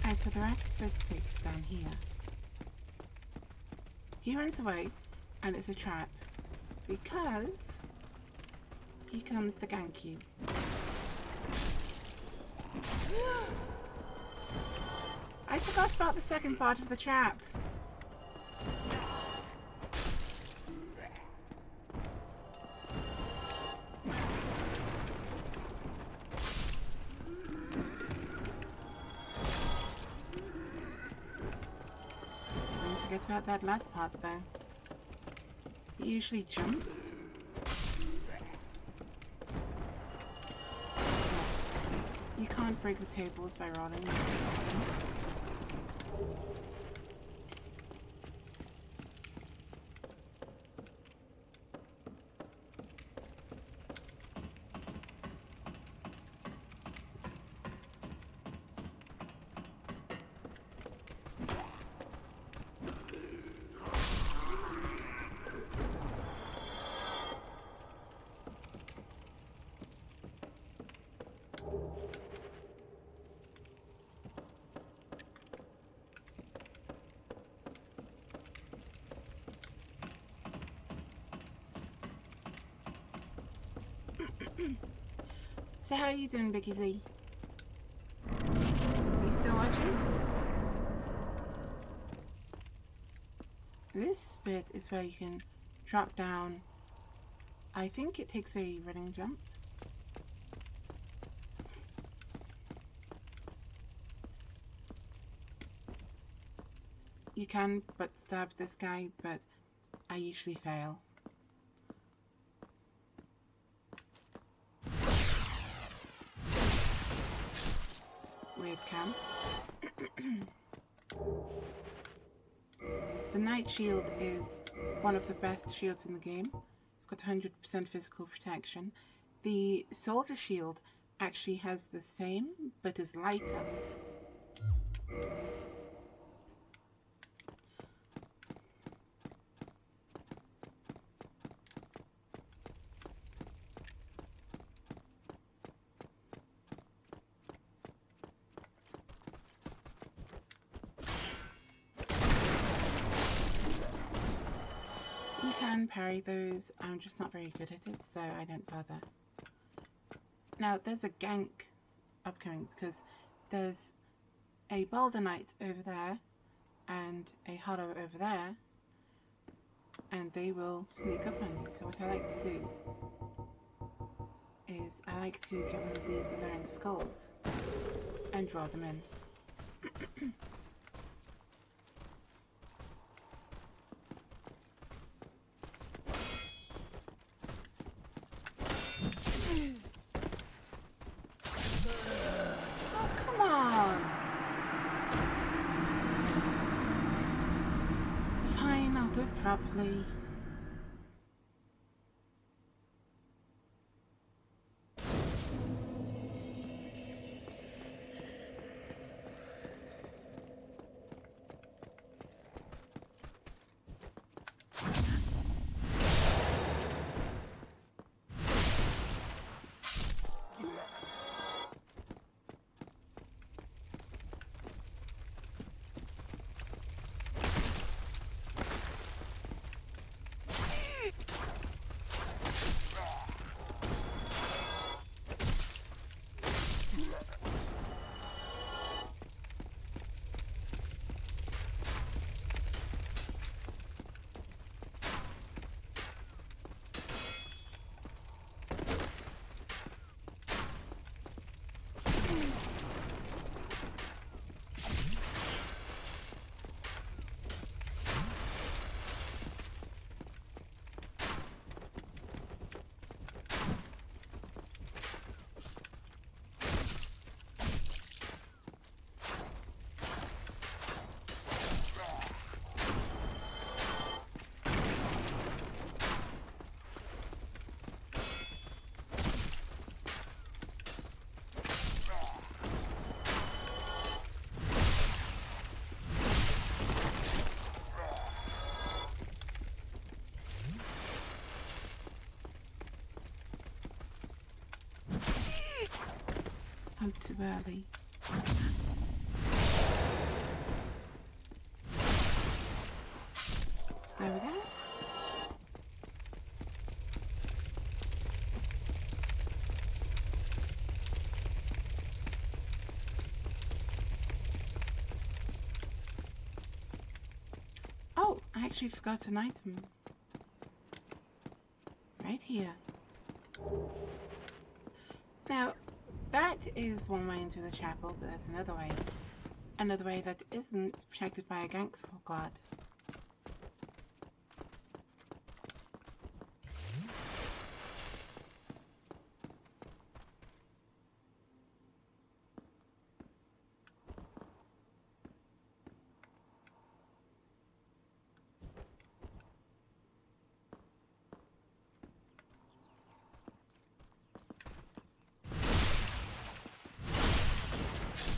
Okay, so the rat is supposed to take us down here. He runs away, and it's a trap, because he comes to gank you. I forgot about the second part of the trap. Forget about that last part though. He usually jumps. You can't break the tables by rolling. So how are you doing, Biggie Z? Are you still watching? This bit is where you can drop down. I think it takes a running jump. You can but stab this guy, but I usually fail. Weird cam. The Knight Shield is one of the best shields in the game. It's got 100% physical protection. The Soldier Shield actually has the same, but is lighter. You can parry those, I'm just not very good at it, so I don't bother. Now, there's a gank upcoming, because there's a Boulder Knight over there, and a Hollow over there, and they will sneak up on you. So what I like to do is I like to get one of these alluring skulls and draw them in. Properly. was too early. There we go. Oh, I actually forgot an item. Right here. Now, that is one way into the chapel, but there's another way. Another way that isn't protected by a gank squad.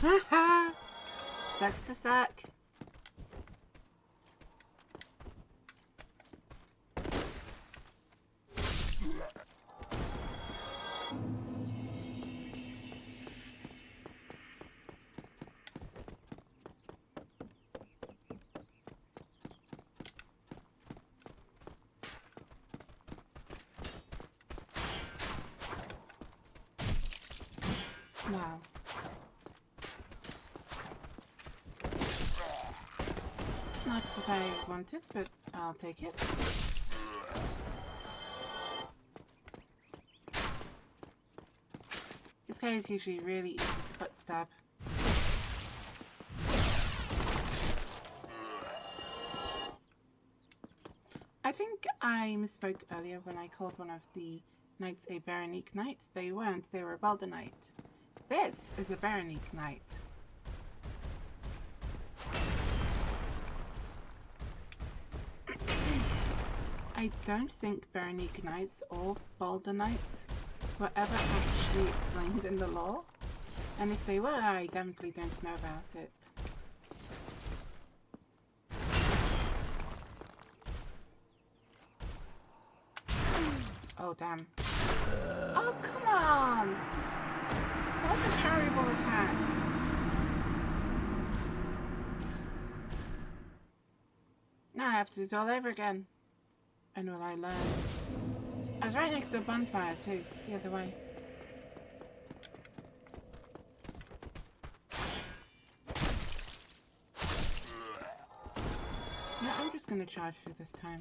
Haha! Sucks to suck. Wow. Not what I wanted, but I'll take it. This guy is usually really easy to butt stab. I think I misspoke earlier when I called one of the knights a Baronique knight. They weren't, they were a Balder knight. This is a Baronique knight. I don't think Baronique knights or Balder knights were ever actually explained in the lore, and if they were, I definitely don't know about it. Oh damn. Oh come on! That was a parryable attack. Now I have to do it all over again. And will I learn? I was right next to a bonfire too, the other way. Yeah, I'm just gonna charge through this time.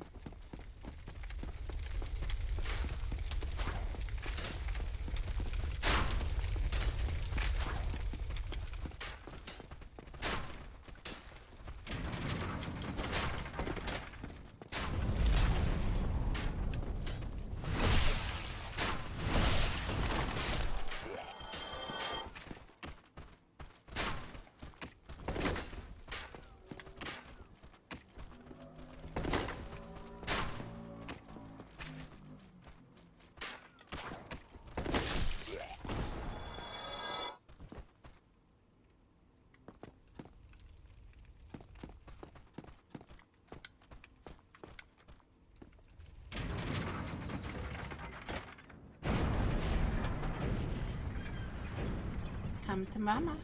Come to mama.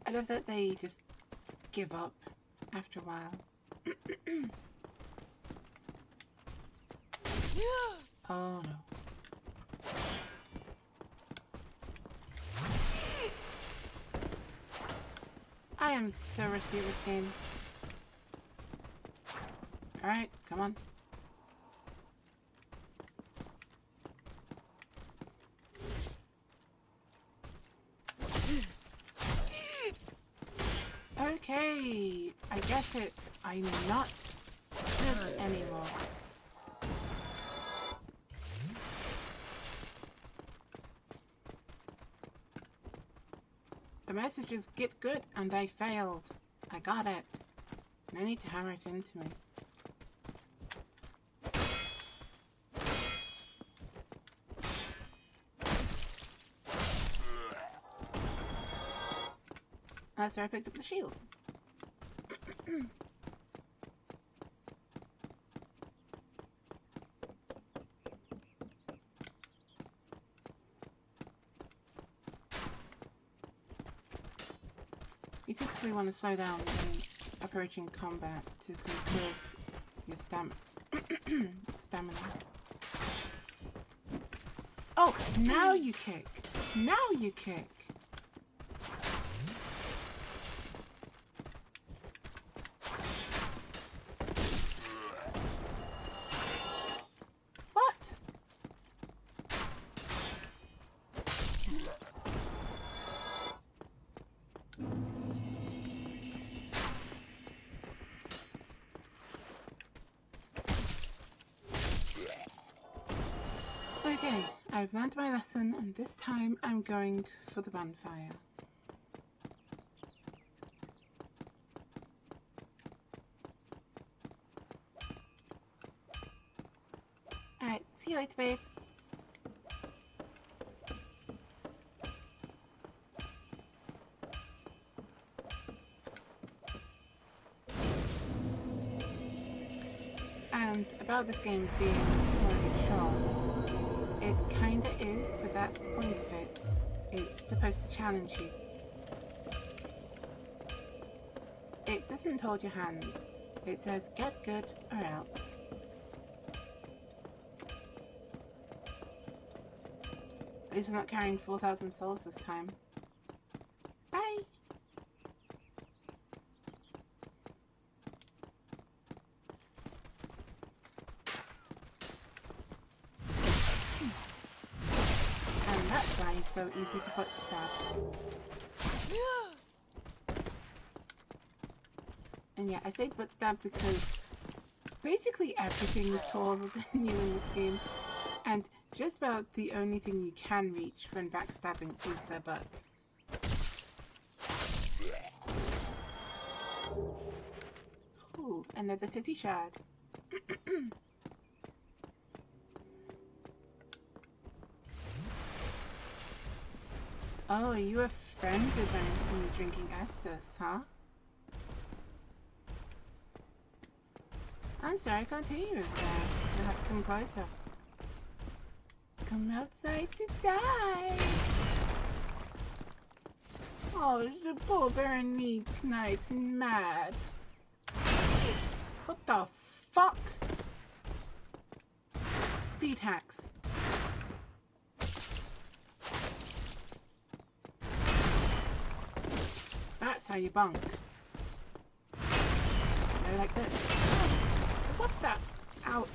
I love that they just give up after a while. Oh no. I am so rusty at this game. Alright, come on. Okay, I get it. I'm not good anymore. The message is get good, and I failed. I got it. No need to hammer it into me. That's where I picked up the shield. You typically want to slow down when approaching combat to conserve your stamina. Oh, now you kick! Now you kick! What? Okay, I've learned my lesson, and this time I'm going for the bonfire. Alright, see you later, babe. And about this game being more of a chore, it kinda is, but that's the point of it. It's supposed to challenge you. It doesn't hold your hand. It says, get good or else. At least I'm not carrying 4,000 souls this time. Bye! And that's why he's so easy to foot stab. And yeah, I say foot stab because basically everything is taller than you in this game. And just about the only thing you can reach when backstabbing is their butt. Ooh, another titty shard. Oh, you offended when you're drinking Estus, huh? I'm sorry, I can't hear you over there. You'll have to come closer. Come outside to die. Oh, is the poor Veronique Knight mad? What the fuck? Speed hacks. That's how you bunk. Go like this. What the? Ouch.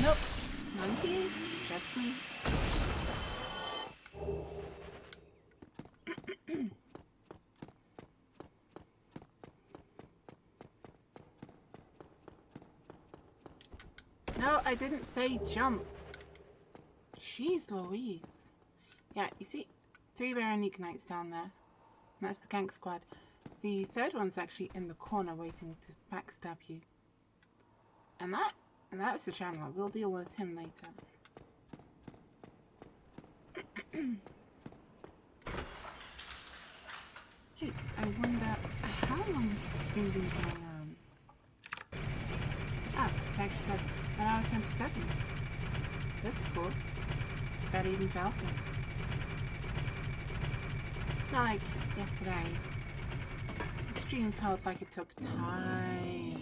Nope. None of you. Just me. No, I didn't say jump. Jeez Louise. Yeah, you see 3 Veronique Knights down there. And that's the gank squad. The third one's actually in the corner waiting to backstab you. And that's the Chandler. We'll deal with him later. Hey, I wonder how long has the stream been going on? Ah, like I said, 1 hour 27. That's cool. Barely even felt it. Not like yesterday. The stream felt like it took time.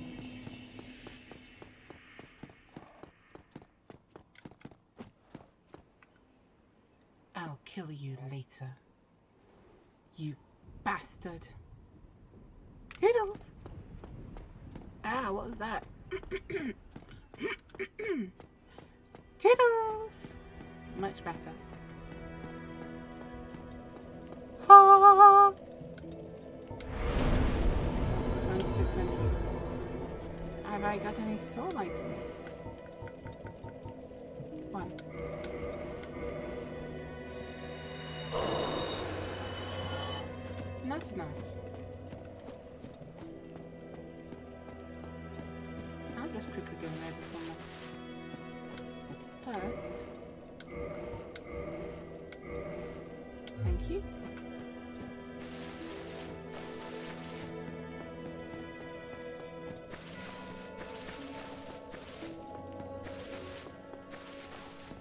I'll kill you later. You bastard. Toodles! Ah, what was that? Toodles! Much better. Ha! 2600. Have I got any soul items? One. Not enough. I'll just quickly go murder someone. But first... Thank you.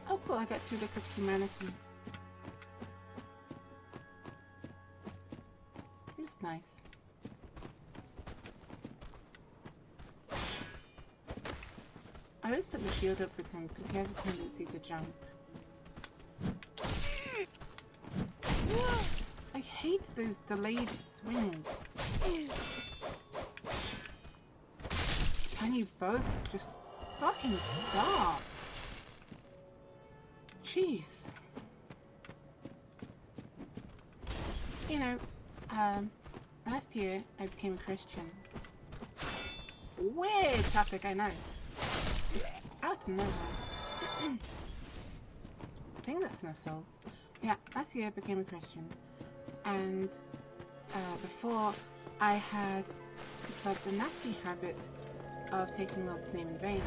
Oh cool, I got 2 liquid of humanity. It's nice. I always put the shield up with him because he has a tendency to jump. I hate those delayed swings. Can you both just fucking stop? Jeez. You know, last year I became a Christian. Weird topic, I know. It's out of nowhere. I think that's no souls. Yeah, last year I became a Christian. And before I had developed a nasty habit of taking Lord's name in vain.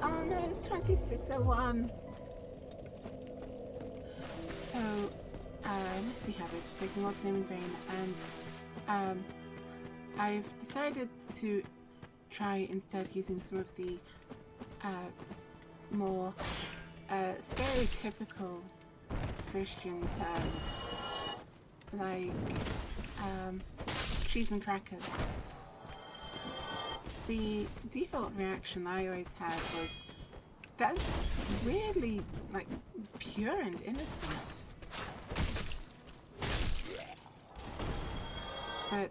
Oh no, it's 2601. So, nasty habit of taking Lord's name in vain, and I've decided to try instead using some of the more stereotypical Christian terms, like cheese and crackers. The default reaction I always had was, that's really like pure and innocent. But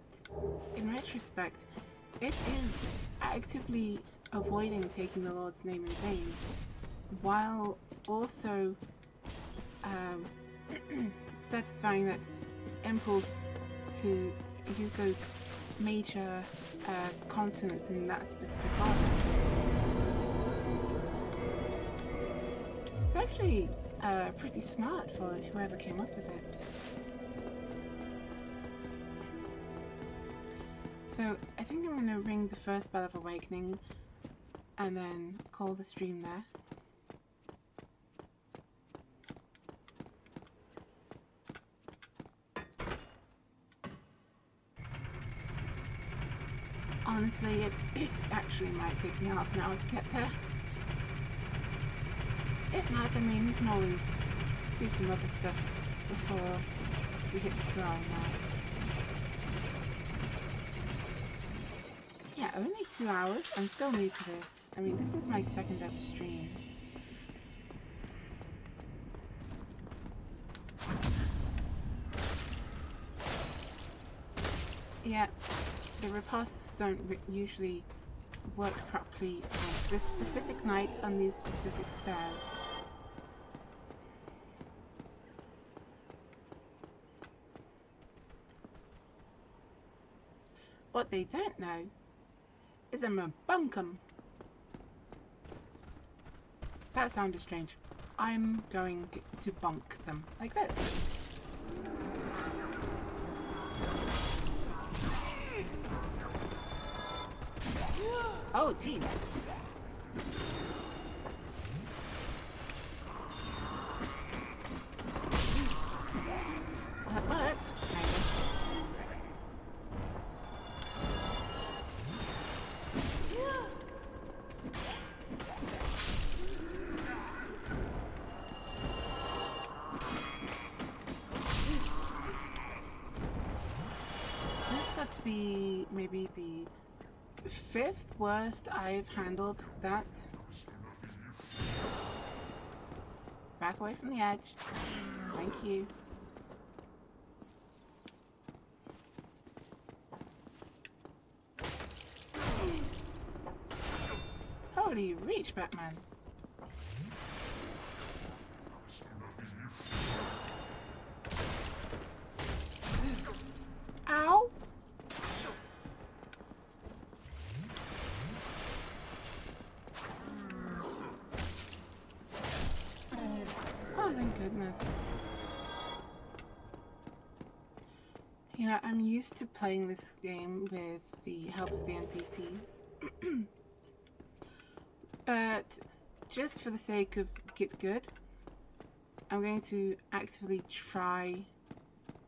in retrospect, it is actively avoiding taking the Lord's name in vain, while also satisfying that impulse to use those major consonants in that specific order. It's actually pretty smart for whoever came up with it. So I think I'm going to ring the first bell of awakening and then call the stream there. Honestly, it actually might take me half an hour to get there. If not, I mean, we can always do some other stuff before we hit the 2-hour mark. Yeah, only 2 hours. I'm still new to this. I mean, this is my second ever stream. Yeah, the ripostes don't usually work properly on this specific night on these specific stairs. What they don't know is I'm a bunkum. That sounded strange. I'm going to bunk them like this. Oh, jeez. That worked, kind of. This got to be maybe the 5th worst I've handled that. Back away from the edge. Thank you. Holy reach, Batman. Ow! goodness. You know, I'm used to playing this game with the help of the NPCs. But just for the sake of get good, I'm going to actively try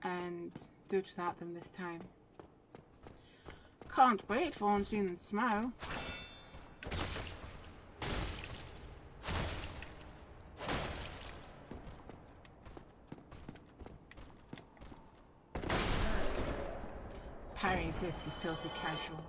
and do it without them this time. Can't wait for Ornstein and Smough. Parry this, you filthy casual.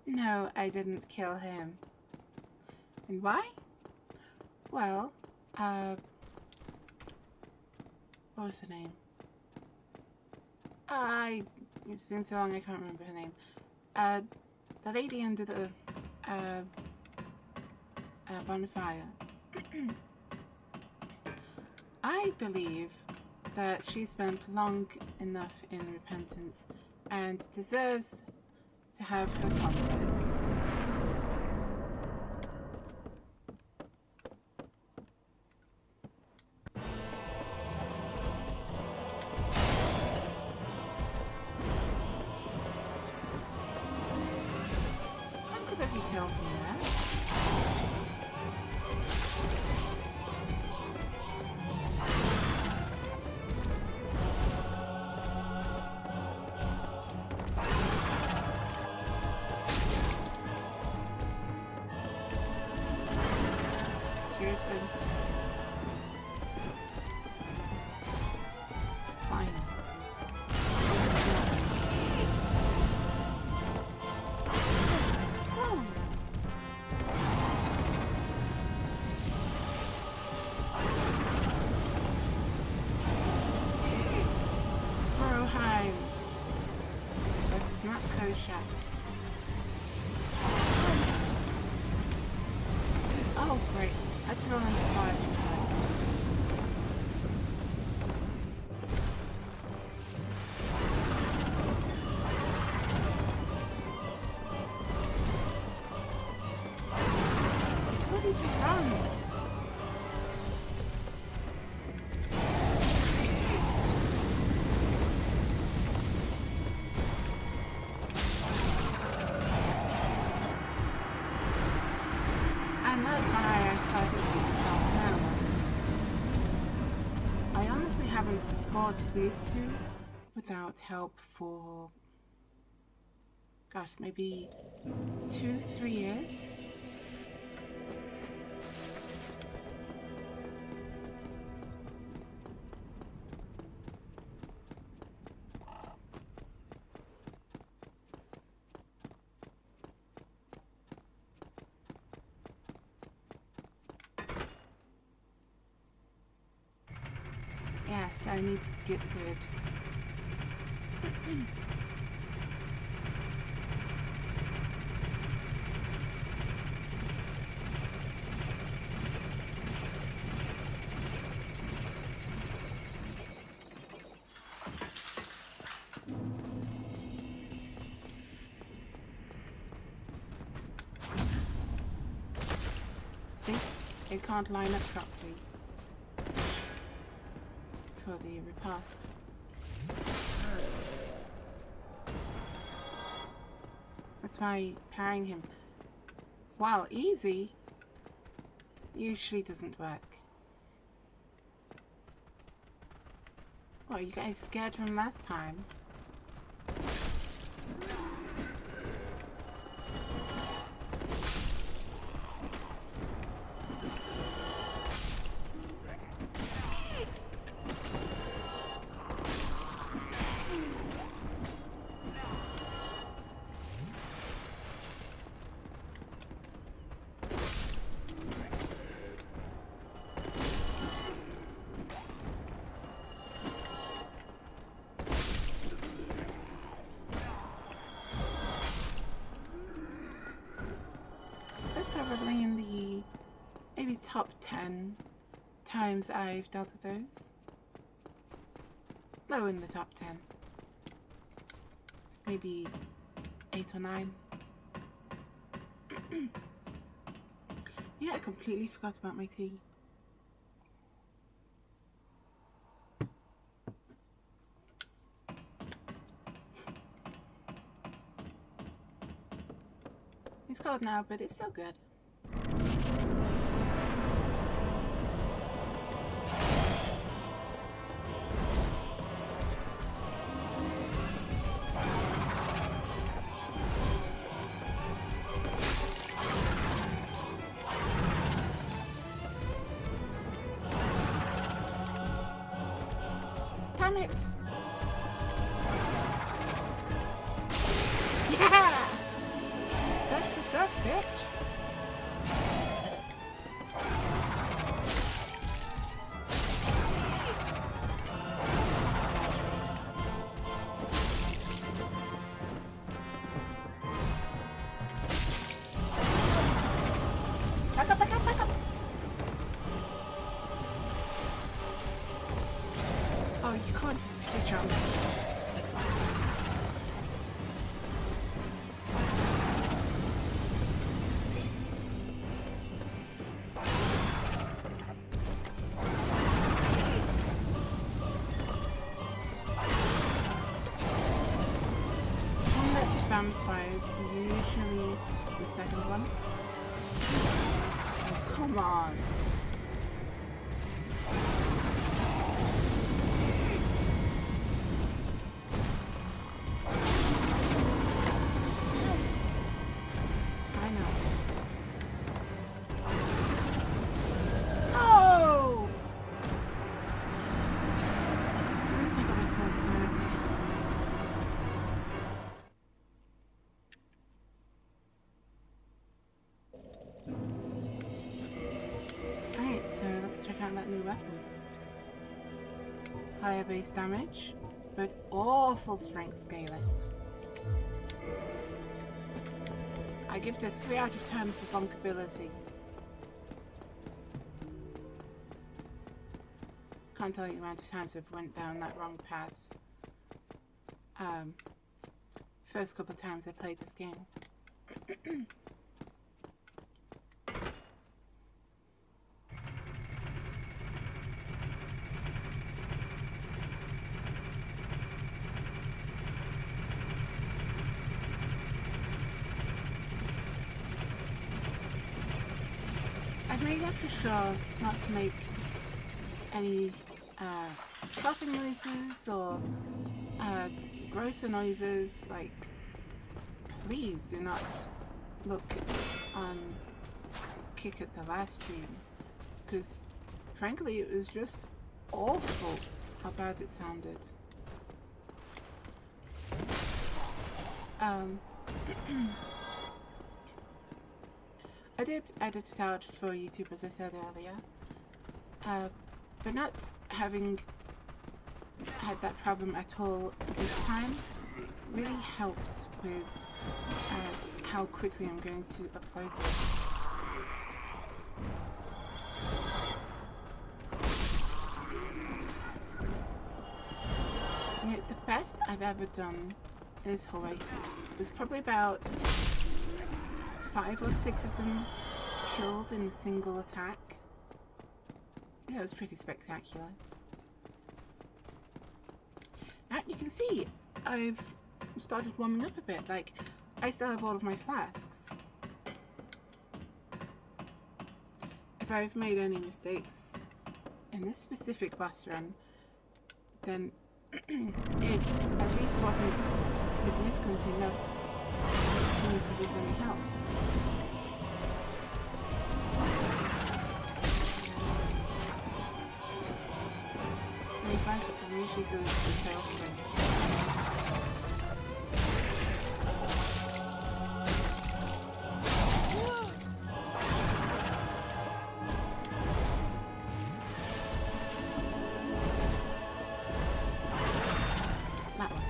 No, I didn't kill him. And why? Well, what was her name? It's been so long I can't remember her name. The lady under the, bonfire. I believe that she spent long enough in repentance and deserves to have her tongue back. How could have you tell from that? Seriously? Fine. Oh. Morrowheim. That is not kosher. Oh, great. I had to roll into 5 times. What did you run? And that's why I thought it would help now. I honestly haven't fought these two without help for, gosh, maybe 2-3 years. Yes, I need to get good. See? It can't line up properly for the repast. That's why parrying him, while easy, usually doesn't work. What, are you guys scared from last time? top 10 times I've dealt with those. Low in the top 10. Maybe 8 or 9. Yeah, I completely forgot about my tea. It's cold now, but it's still good. Damn it! Yeah! Sucks to suck, bitch! Back up, back up, back up! Oh, you can't just switch on that. One that spams fire is usually the second one. Oh, come on. I know. Oh! At least I got myself back. Alright, so let's check out that new weapon. Higher base damage, but awful strength scaling. I give it a 3 out of 10 for bunkability. Can't tell you the amount of times I've went down that wrong path. First couple of times I played this game. I've made extra sure not to make any coughing noises or grosser noises. Like, please do not look on Kick at the last stream, because frankly it was just awful how bad it sounded. I did edit it out for YouTube, as I said earlier, but not having had that problem at all this time really helps with how quickly I'm going to upload this. You know, the best I've ever done this whole race was probably about 5 or 6 of them killed in a single attack. Yeah, it was pretty spectacular. Now you can see I've started warming up a bit. Like, I still have all of my flasks. If I've made any mistakes in this specific boss run, then it at least wasn't significant enough for me to lose any health. The advice that I usually do is the tail spin. That one.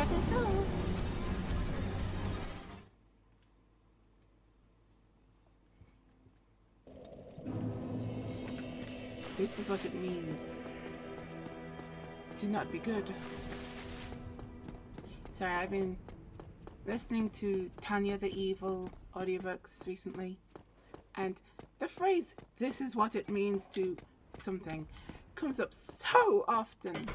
Seven souls. This is what it means to not be good. Sorry, I've been listening to Tanya the Evil audiobooks recently, and the phrase, this is what it means to something, comes up so often.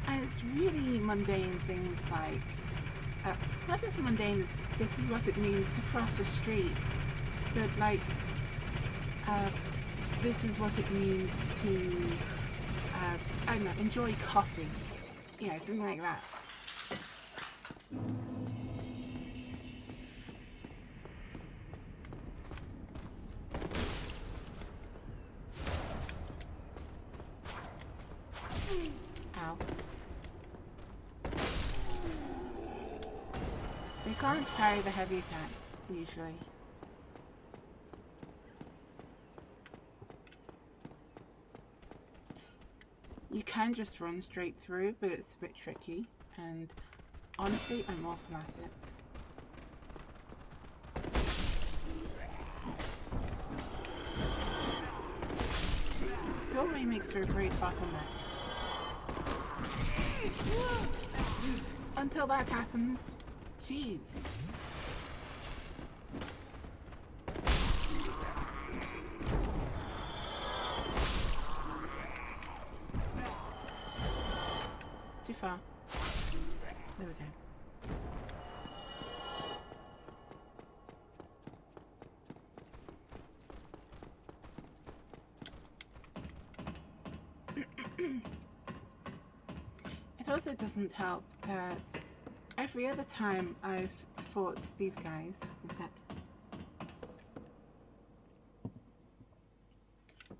And it's really mundane things like, not as mundane as, this is what it means to cross a street, but like, this is what it means to, I don't know, enjoy coffee. Yeah, something like that. Ow. They can't carry the heavy attacks, usually. You can just run straight through, but it's a bit tricky, and honestly, I'm awful at it. Doorway makes for a great bottleneck. Until that happens, jeez. Too far. There we go. It also doesn't help that every other time I've fought these guys,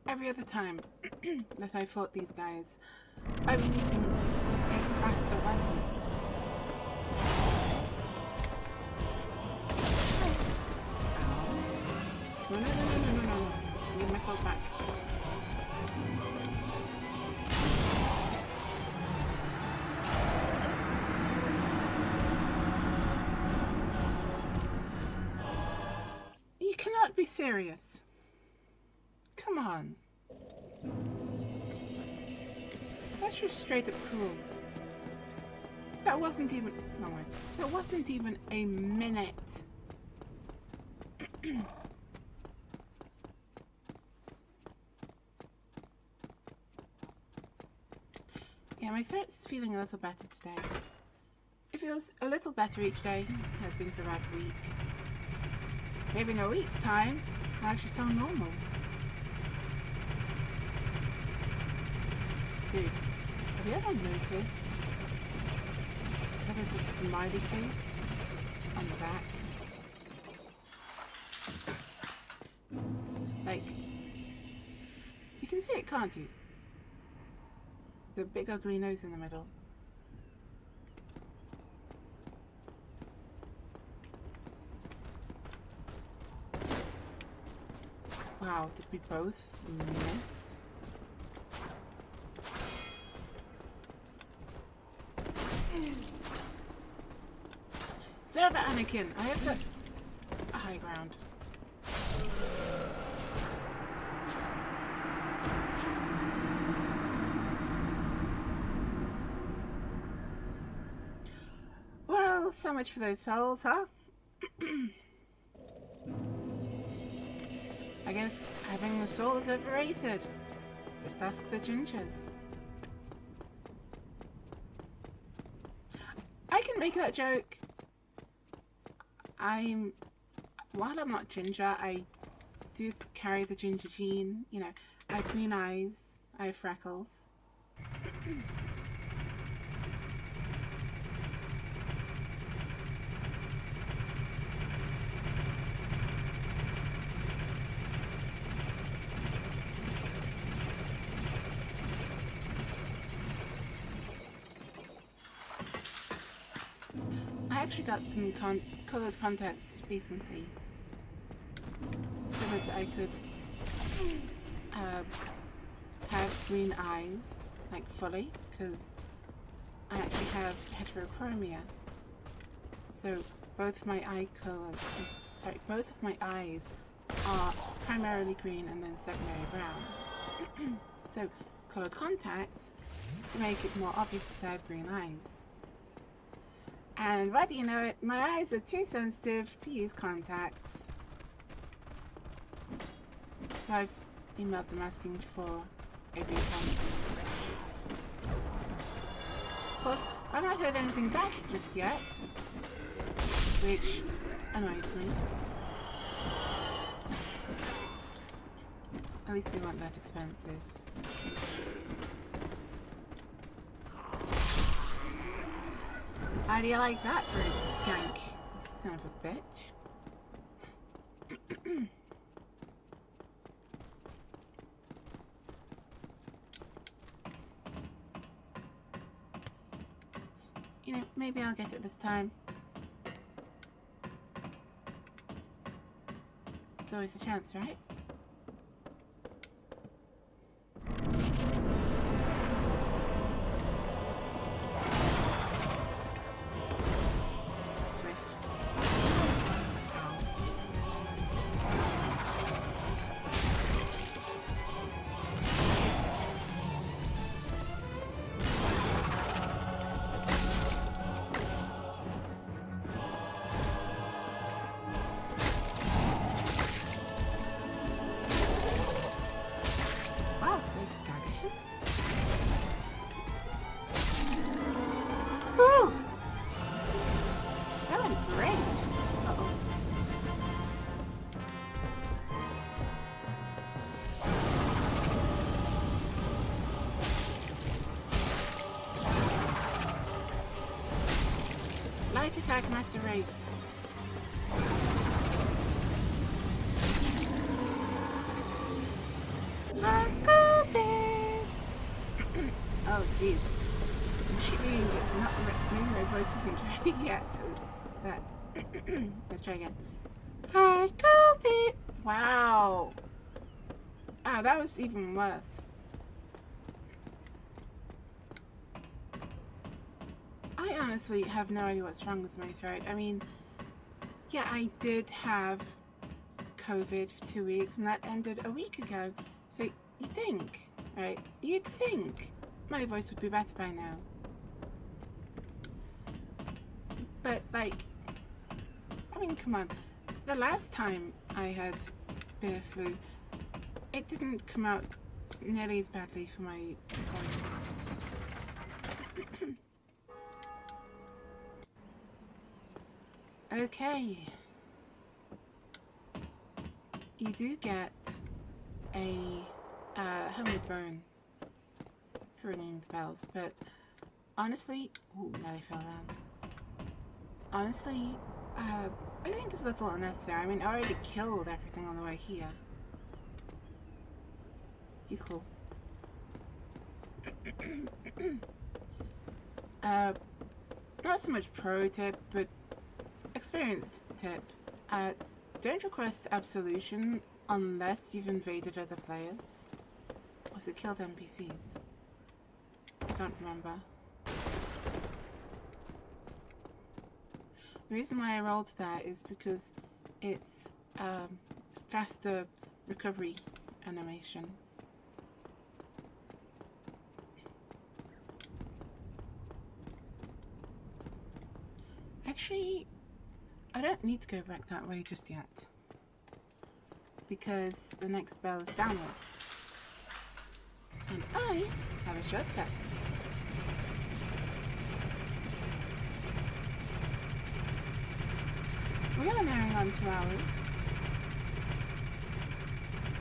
every other time that I fought these guys, I'm using a faster weapon. No. I need my sword back. You cannot be serious. Come on. That's just straight up cruel. That wasn't even... No way. That wasn't even a minute. Yeah, my throat's feeling a little better today. It feels a little better each day. It has been for about a week. Maybe in a week's time, I'll actually sound normal. Dude, have you ever noticed that there's a smiley face on the back? Like, you can see it, can't you? The big ugly nose in the middle. Wow, did we both miss? Serve Anakin, I have the high ground. Well, so much for those souls, huh? I guess having the soul is overrated. Just ask the gingers. I can make that joke. While I'm not ginger, I do carry the ginger gene. You know, I have green eyes, I have freckles. I actually got some coloured contacts recently, so that I could have green eyes, like fully, because I actually have heterochromia. So both of my both of my eyes are primarily green and then secondary brown. So coloured contacts to make it more obvious that I have green eyes. And what do you know it, my eyes are too sensitive to use contacts. So I've emailed them asking for a refund. Of course, I've not heard anything back just yet, which annoys me. At least they weren't that expensive. How do you like that for a gank, you son of a bitch? You know, maybe I'll get it this time. It's always a chance, right? Light attack, Master Race. I got it! Oh, jeez. It's not maybe my voice isn't ready yet for that. Let's try again. I got it! Wow. Ah, that was even worse. I honestly have no idea what's wrong with my throat. I mean, yeah, I did have COVID for 2 weeks and that ended a week ago. So you'd think, right? You'd think my voice would be better by now. But like, I mean, come on. The last time I had bear flu, it didn't come out nearly as badly for my voice. Okay. You do get a homemade bone for ringing the bells, but honestly, ooh, now they fell down. Honestly, I think it's a little unnecessary. I mean, I already killed everything on the way here. He's cool. Not so much pro tip, but experienced tip. Don't request absolution unless you've invaded other players. Or was it killed NPCs? I can't remember. The reason why I rolled that is because it's faster recovery animation. Actually, I don't need to go back that way just yet, because the next bell is downwards, and I have a shortcut. We are nearing on 2 hours,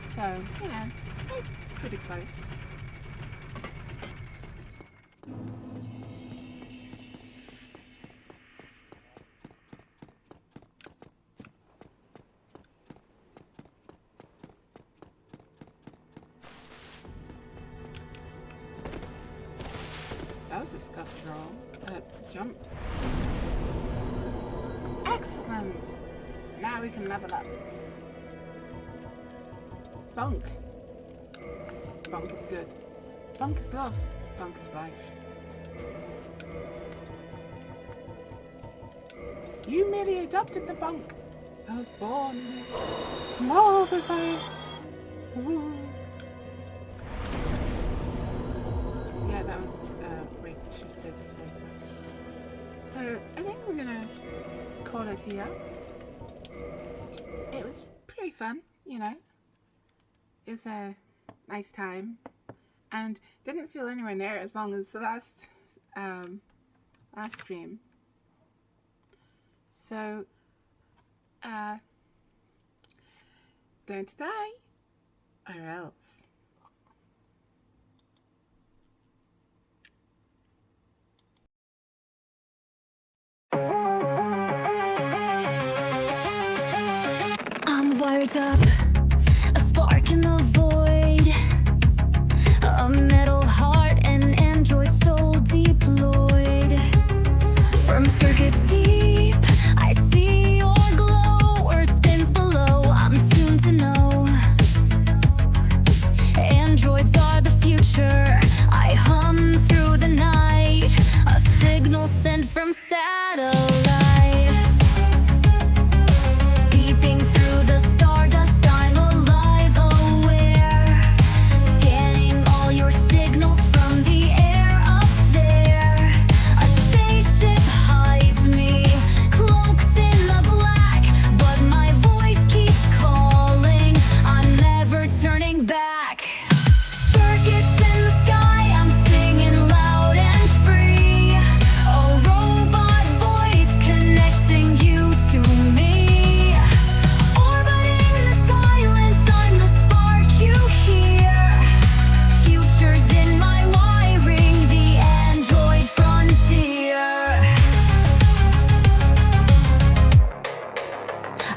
so, you know, it's pretty close. That was a scuffed roll. Jump. Excellent! Now we can level up. Bonk. Bonk is good. Bonk is love. Bonk is life. You merely adopted the bunk. I was born in it. Morbid by it. Ooh. Yeah, that was racist, she said it later. So, I think we're gonna call it here. It was pretty fun, you know. It was a nice time. And didn't feel anywhere near as long as the last stream. So, don't die, or else. I'm wired up, a spark in the void, a metal heart, an android soul deployed. From circuits deep, I see your glow. Earth spins below, I'm tuned to know. Androids are the future, I hum through the night. A signal sent from satellite. Beeping through the stardust, I'm alive, aware. Scanning all your signals from the air up there. A spaceship hides me, cloaked in the black. But my voice keeps calling, I'm never turning back. Circuits in the sky, I'm singing loud and free. A robot voice connecting you to me. Orbiting the silence, I'm the spark you hear. Futures in my wiring, the android frontier.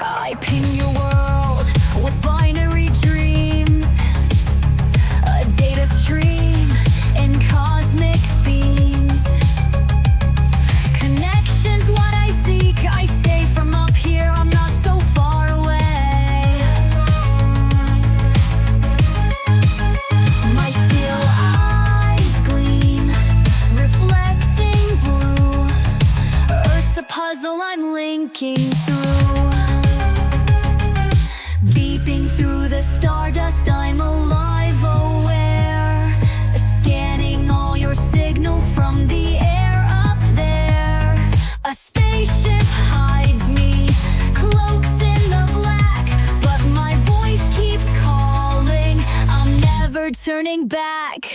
I ping your world with binary dreams. A data stream in cosmic beams. Connections, what I seek. I say from up here, I'm not so far away. My still eyes gleam, reflecting blue. Earth's a puzzle I'm linking through. Beeping through the stardust, I'm alive, aware. Scanning all your signals from the air up there. A spaceship hides me, cloaked in the black. But my voice keeps calling, I'm never turning back.